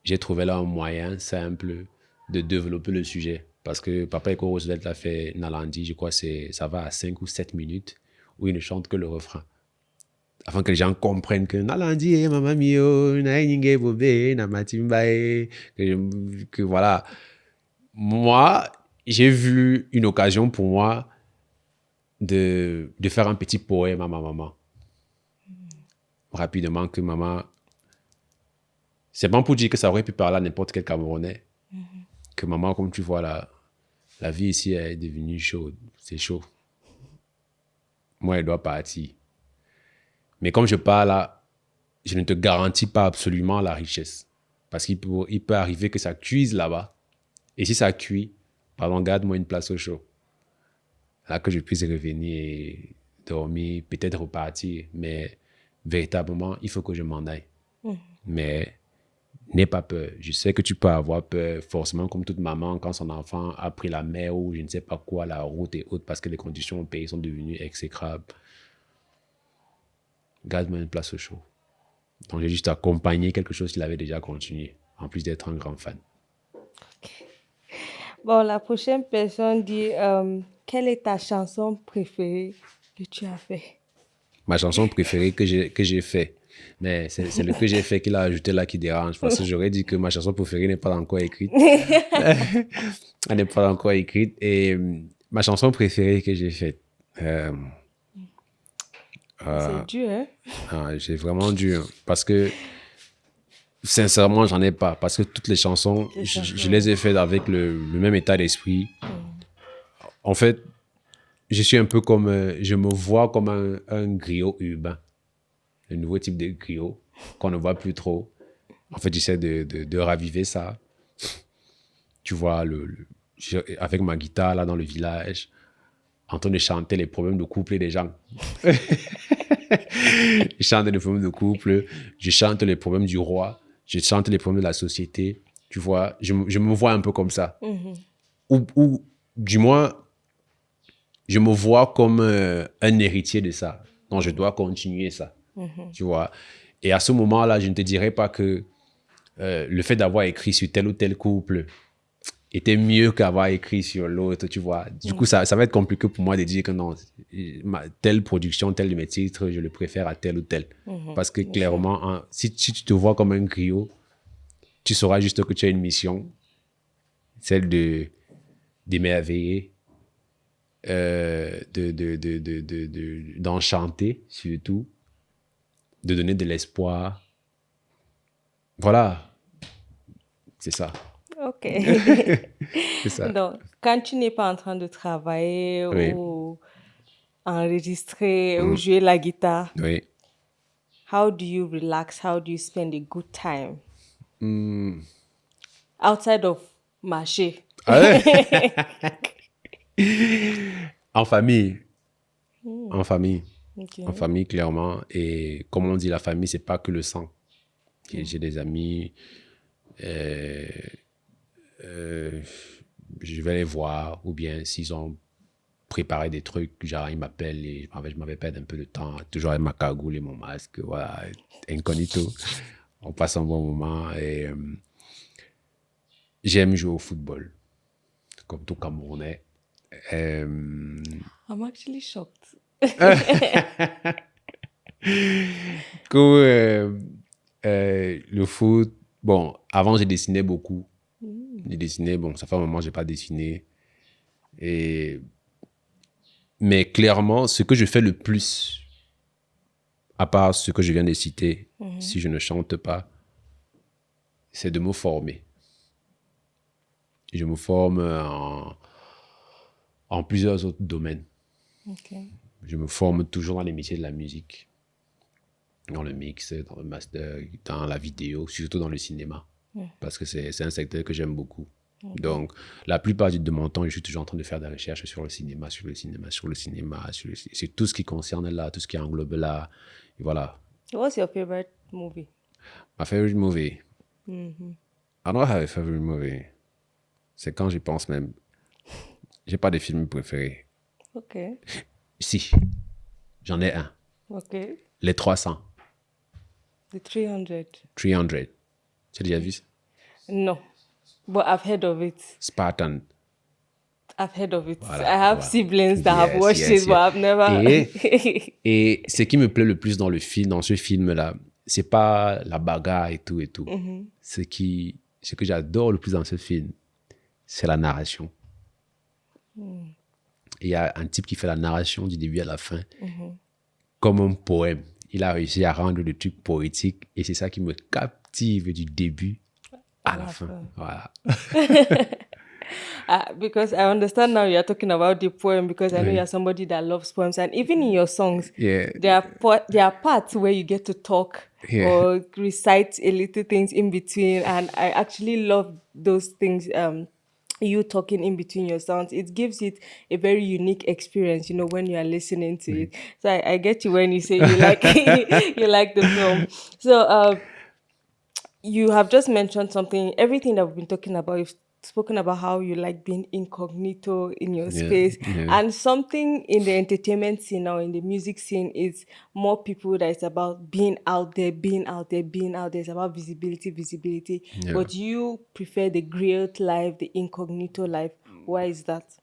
j'ai trouvé là un moyen simple de développer le sujet. Parce que Papa Eko Roosevelt a fait Nalandi, je crois que ça va à 5 ou 7 minutes, où il ne chante que le refrain. Afin que les gens comprennent que Nalandi, Mama Mio, Naïninge Bobe, Namatimbae, que voilà. Moi, j'ai vu une occasion pour moi de faire un petit poème à ma maman. Rapidement, que maman. C'est bon pour dire que ça aurait pu parler à n'importe quel Camerounais. Que maman, comme tu vois, la vie ici est devenue chaude. C'est chaud. Moi, elle doit partir. Mais comme je parle là, je ne te garantis pas absolument la richesse. Parce qu'il peut arriver que ça cuise là-bas. Et si ça cuit, pardon, garde-moi une place au chaud. Là, que je puisse revenir et dormir, peut-être repartir. Mais véritablement, il faut que je m'en aille. Mais n'aie pas peur. Je sais que tu peux avoir peur, forcément, comme toute maman, quand son enfant a pris la mer ou je ne sais pas quoi, la route et autres, parce que les conditions au pays sont devenues exécrables. Garde-moi une place au chaud. Donc, j'ai juste accompagné quelque chose qu'il avait déjà continué, en plus d'être un grand fan. Bon, la prochaine personne dit quelle est ta chanson préférée que tu as fait? Ma chanson préférée que j'ai fait. Mais c'est le que j'ai fait qu'il a ajouté là qui dérange. Parce que j'aurais dit que ma chanson préférée n'est pas encore écrite. Elle n'est pas encore écrite. Et ma chanson préférée que j'ai faite. C'est dur, hein? J'ai vraiment dû. Parce que, sincèrement, j'en ai pas. Parce que toutes les chansons, je les ai faites avec le même état d'esprit. En fait, je suis un peu comme. Je me vois comme un griot urbain. Un nouveau type de griot qu'on ne voit plus trop. En fait, j'essaie de raviver ça. Tu vois, avec ma guitare là dans le village, en train de chanter les problèmes de couple des gens. Je chante les problèmes de couple, je chante les problèmes du roi, je chante les problèmes de la société. Tu vois, je me vois un peu comme ça. Ou du moins, je me vois comme un héritier de ça. Donc, je dois continuer ça. Tu vois. Et à ce moment-là, je ne te dirais pas que le fait d'avoir écrit sur tel ou tel couple était mieux qu'avoir écrit sur l'autre, tu vois. Du coup, ça va être compliqué pour moi de dire que non, telle production, tel de mes titres, je le préfère à tel ou tel. Parce que clairement, si tu te vois comme un griot, tu sauras juste que tu as une mission, celle d'émerveiller, d'enchanter surtout, de donner de l'espoir. Voilà, c'est ça. Ok. C'est ça. Donc, quand tu n'es pas en train de travailler Oui. ou enregistrer ou jouer la guitare, Oui. how do you relax? How do you spend a good time? Outside of marché. Ah ouais? En famille. En famille. Ok. En famille, clairement. Et comme on dit, la famille, c'est pas que le sang. J'ai des amis, je vais les voir, ou bien s'ils ont préparé des trucs, genre ils m'appellent et je m'avais perdu un peu de temps, toujours avec ma cagoule et mon masque, voilà, incognito. On passe un bon moment et j'aime jouer au football, comme tout Camerounais. I'm actually shocked. Le foot, bon, avant j'ai dessiné beaucoup. J'ai dessiné, bon, ça fait un moment que j'ai pas dessiné. Mais clairement, ce que je fais le plus, à part ce que je viens de citer, si je ne chante pas, c'est de me former. Je me forme en plusieurs autres domaines. Okay. Je me forme toujours dans les métiers de la musique, dans le mix, dans le master, dans la vidéo, surtout dans le cinéma, parce que c'est un secteur que j'aime beaucoup. Donc, la plupart de mon temps, je suis toujours en train de faire des recherches sur le cinéma, sur tout ce qui concerne là, tout ce qui englobe là. Et voilà. What's your favorite movie? My favorite movie. I don't have a favorite movie. C'est quand j'y pense même. J'ai pas de film préféré. Ok. Si, j'en ai un. Ok. Les 300. The 300. 300. Tu as déjà vu ça? No, but I've heard of it. Spartan. I've heard of it. Voilà, I have voilà. siblings that have watched it, but I've never. Et ce qui me plaît le plus dans ce film-là, c'est pas la bagarre et tout. Ce que j'adore le plus dans ce film, c'est la narration. Il y a un type qui fait la narration du début à la fin, comme un poème. Il a réussi à rendre le truc poétique et c'est ça qui me captive du début à la fin. Voilà. Because I understand now you're talking about the poem because I know you're somebody that loves poems, and even in your songs, there are parts where you get to talk or recite a little things in between, and I actually love those things. You talking in between your songs, it gives it a very unique experience, you know, when you are listening to it. So I get you when you say you like you like the film. So you have just mentioned something. Everything that we've been talking about, spoken about how you like being incognito in your Yeah, space. yeah, And something in the entertainment scene now, in the music scene, is more people that it's about being out there, being out there, being out there. It's about visibility, visibility. yeah. But you prefer the grilled life, the incognito life. Why is that?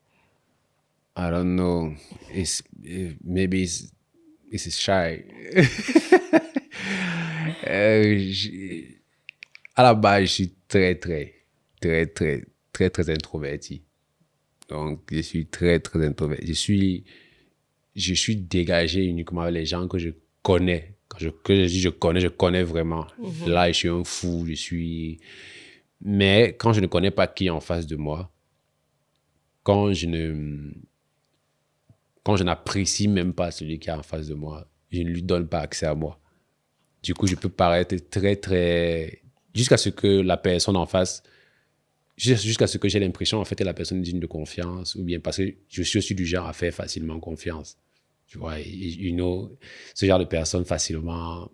I don't know. Maybe it's shy. À la base, je suis très introverti. Donc, je suis très introverti. Je suis dégagé uniquement avec les gens que je connais. Que je dis je connais vraiment. Là, je suis un fou, Mais quand je ne connais pas qui est en face de moi, quand je n'apprécie même pas celui qui est en face de moi, je ne lui donne pas accès à moi. Du coup, je peux paraître très... Jusqu'à ce que la personne en face... Jusqu'à ce que j'ai l'impression, en fait, que la personne est digne de confiance, ou bien parce que je suis aussi du genre à faire facilement confiance. Tu vois, ce genre de personnes facilement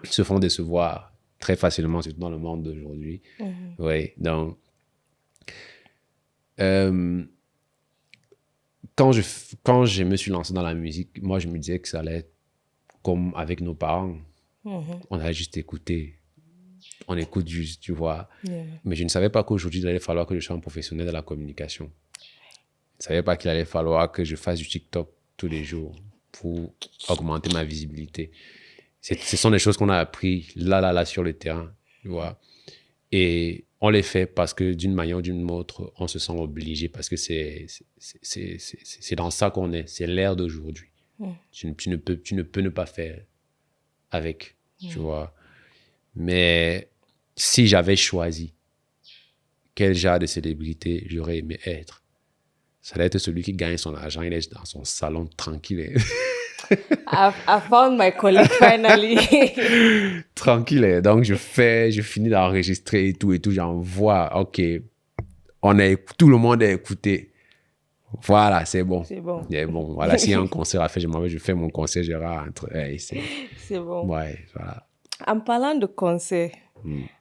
se font décevoir très facilement, surtout dans le monde d'aujourd'hui. Oui, donc... Quand je me suis lancé dans la musique, moi, je me disais que ça allait être comme avec nos parents. On allait juste écouter. On écoute juste, tu vois. Yeah. Mais je ne savais pas qu'aujourd'hui, il allait falloir que je sois un professionnel de la communication. Je ne savais pas qu'il allait falloir que je fasse du TikTok tous les jours pour augmenter ma visibilité. Ce sont des choses qu'on a appris là, sur le terrain, tu vois. Et on les fait parce que d'une manière ou d'une autre, on se sent obligé parce que c'est dans ça qu'on est. C'est l'ère d'aujourd'hui. Tu ne peux ne pas faire avec, tu vois. Mais si j'avais choisi quel genre de célébrité j'aurais aimé être, ça allait être celui qui gagne son argent, il est dans son salon tranquille. I found my colleague finally. Tranquille. Donc, je finis d'enregistrer et tout, j'envoie. OK, tout le monde a écouté. Voilà, c'est bon. C'est bon. Yeah, bon, voilà, s'il y a un concert à faire, je fais mon concert, je rentre. Hey, C'est bon. Ouais, voilà. En parlant de concert,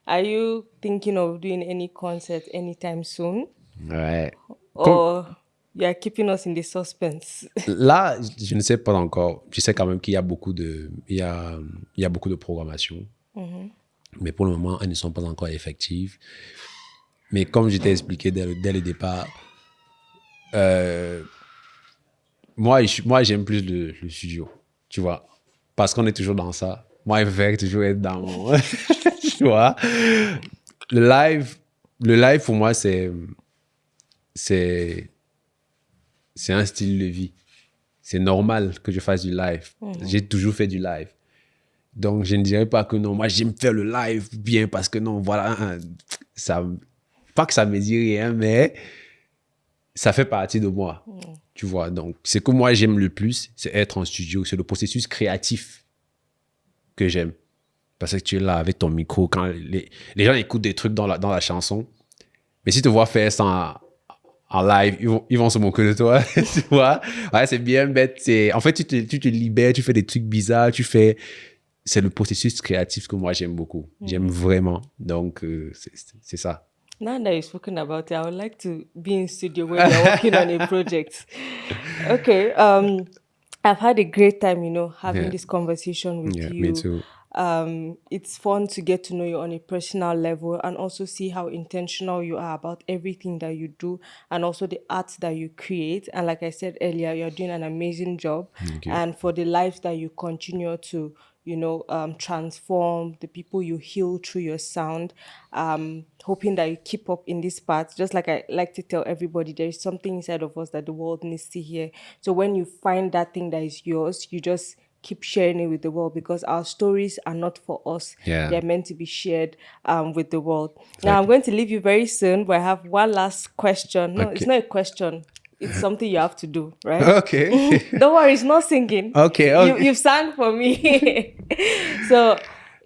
are you thinking of doing any concert anytime soon? Ouais. Or you are keeping us in the suspense? Là, je ne sais pas encore. Je sais quand même qu'il y a beaucoup de, il y a beaucoup de programmation. Mais pour le moment, elles ne sont pas encore effectives. Mais comme je t'ai expliqué dès le départ, moi, j'aime plus le studio, tu vois. Parce qu'on est toujours dans ça. Moi, je préfère toujours être dans mon... tu vois. Le live, pour moi, c'est un style de vie. C'est normal que je fasse du live. J'ai toujours fait du live. Donc, je ne dirais pas que non, moi, j'aime faire le live bien parce que non, voilà, pas que ça me dit rien, mais ça fait partie de moi, tu vois. Donc, ce que moi, j'aime le plus, c'est être en studio. C'est le processus créatif que j'aime. Parce que tu es là avec ton micro, quand les gens écoutent des trucs dans la chanson, mais si tu te vois faire ça en live, ils vont se moquer de toi, tu vois. Ouais, c'est bien bête. En fait, tu te libères, tu fais des trucs bizarres, c'est le processus créatif que moi, j'aime beaucoup. J'aime vraiment. Donc, c'est ça. Now that you've spoken about it, I would like to be in studio when you're working on a project. Okay. I've had a great time, having Yeah. this conversation with Yeah, you. me too. It's fun to get to know you on a personal level and also see how intentional you are about everything that you do and also the art that you create. And like I said earlier, you're doing an amazing job. Thank you. And for the lives that you continue to, transform, the people you heal through your sound, hoping that you keep up in this part. Just like I like to tell everybody, there is something inside of us that the world needs to hear. So when you find that thing that is yours, you just keep sharing it with the world because our stories are not for us. Yeah. They're meant to be shared with the world. Now, I'm going to leave you very soon, but I have one last question. No, It's not a question. It's something you have to do, right? Okay. Don't worry, it's not singing. Okay. You've sang for me. So,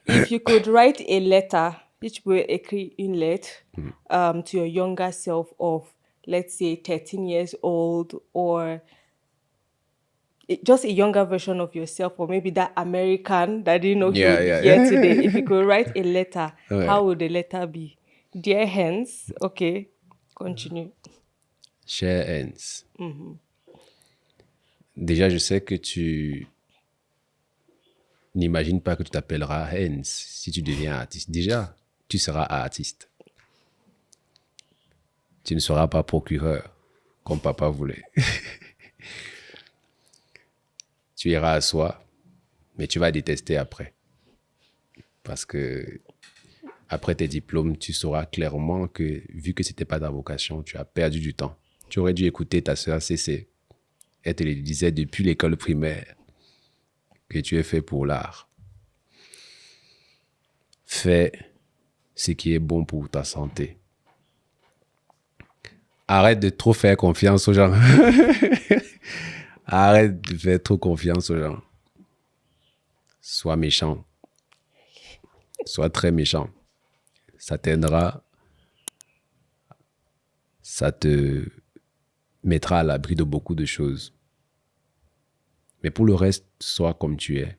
if you could write a letter, which will écrit une lettre to your younger self of, let's say, 13 years old or just a younger version of yourself, or maybe that American that didn't know Yeah. here today. If you could write a letter, Ouais. how would the letter be? Dear Hans, okay. Continue. Cher Hens. Déjà, je sais que tu n'imagines pas que tu t'appelleras Hens si tu deviens artiste. Déjà, tu seras artiste. Tu ne seras pas procureur, comme papa voulait. Tu iras à soi, mais tu vas détester après. Parce que après tes diplômes, tu sauras clairement que, vu que ce n'était pas ta vocation, tu as perdu du temps. Tu aurais dû écouter ta sœur Cécé. Elle te le disait depuis l'école primaire que tu es fait pour l'art. Fais ce qui est bon pour ta santé. Arrête de trop faire confiance aux gens. Arrête de faire trop confiance aux gens. Sois méchant. Sois très méchant. Ça t'aidera. Ça te mettra à l'abri de beaucoup de choses. Mais pour le reste, sois comme tu es.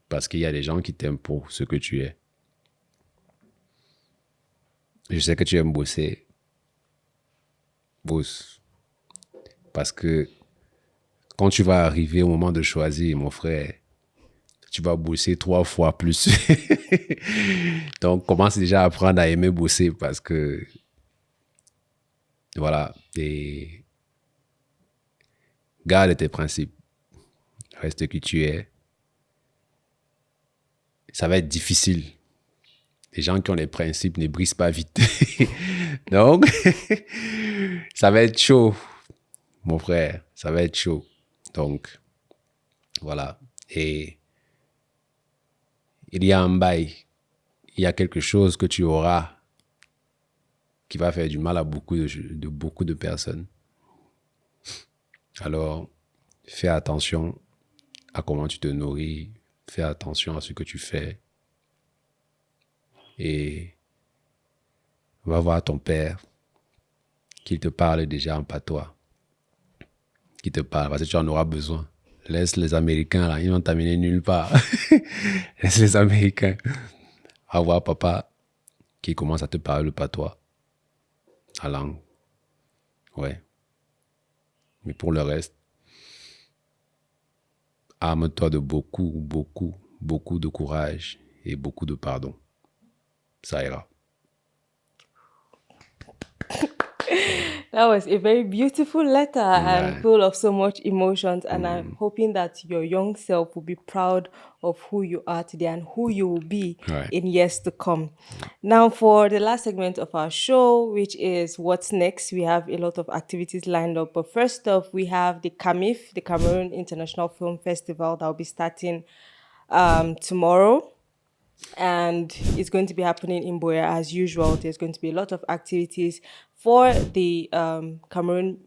Parce qu'il y a des gens qui t'aiment pour ce que tu es. Je sais que tu aimes bosser. Bosse. Parce que quand tu vas arriver au moment de choisir, mon frère, tu vas bosser 3 fois plus. Donc, commence déjà à apprendre à aimer bosser parce que, voilà, et garde tes principes. Reste qui tu es. Ça va être difficile. Les gens qui ont les principes ne brisent pas vite. Donc, ça va être chaud, mon frère. Ça va être chaud. Donc, voilà. Et il y a un bail. Il y a quelque chose que tu auras qui va faire du mal à beaucoup de personnes. Alors, fais attention à comment tu te nourris. Fais attention à ce que tu fais. Et va voir ton père, qu'il te parle déjà en patois. Qu'il te parle, parce que tu en auras besoin. Laisse les Américains, là, ils vont t'amener nulle part. Laisse les Américains. Va voir papa qui commence à te parler le patois. La langue. Ouais. Mais pour le reste, arme-toi de beaucoup de courage et beaucoup de pardon. Ça ira. That was a very beautiful letter and full of so much emotions. And I'm hoping that your young self will be proud of who you are today and who you will be in years to come. Now, for the last segment of our show, which is What's Next, we have a lot of activities lined up. But first off, we have the CAMIF, the Cameroon International Film Festival, that will be starting tomorrow. And it's going to be happening in Boya as usual. There's going to be a lot of activities for the Cameroon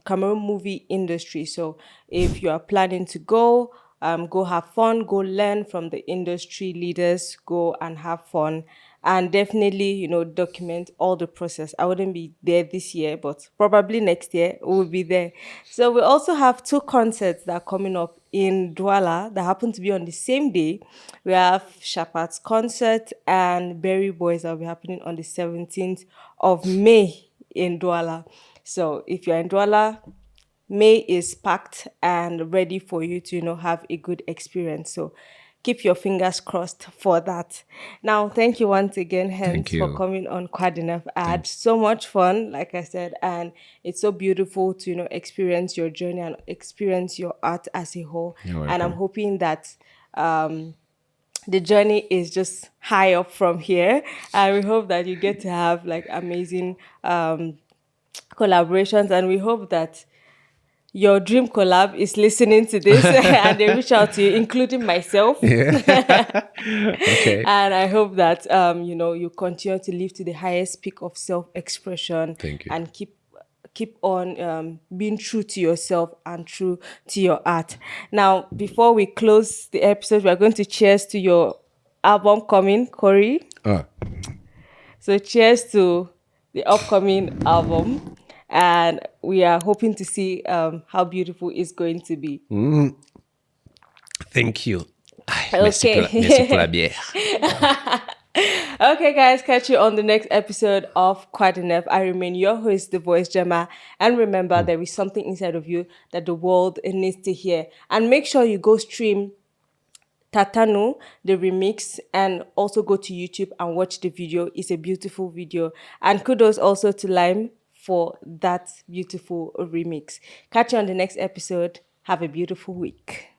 movie industry. So if you are planning to go have fun, go learn from the industry leaders, go and have fun. And definitely, document all the process. I wouldn't be there this year, but probably next year we'll be there. So we also have 2 concerts that are coming up in Douala that happen to be on the same day. We have Shapat's concert and Berry Boys that will be happening on the 17th of May in Douala. So if you're in Douala, May is packed and ready for you to, have a good experience. So keep your fingers crossed for that. Now, thank you once again, Hens, for coming on Quad Enough. I had so much fun, like I said, and it's so beautiful to, experience your journey and experience your art as a whole. And I'm hoping that the journey is just high up from here. And we hope that you get to have amazing collaborations. And we hope that your dream collab is listening to this and they reach out to you, including myself. Okay. And I hope that, you continue to live to the highest peak of self-expression. Thank you. And keep on being true to yourself and true to your art. Now, before we close the episode, we're going to cheers to your album coming, Corey. So cheers to the upcoming album. And we are hoping to see how beautiful it's going to be. Thank you. Okay. Merci pour la bière. Okay, guys, catch you on the next episode of Quite Enough. I remain your host, The Voice Gemma. And remember, there is something inside of you that the world needs to hear. And make sure you go stream Tatano, the remix, and also go to YouTube and watch the video. It's a beautiful video. And kudos also to Lime for that beautiful remix. Catch you on the next episode. Have a beautiful week.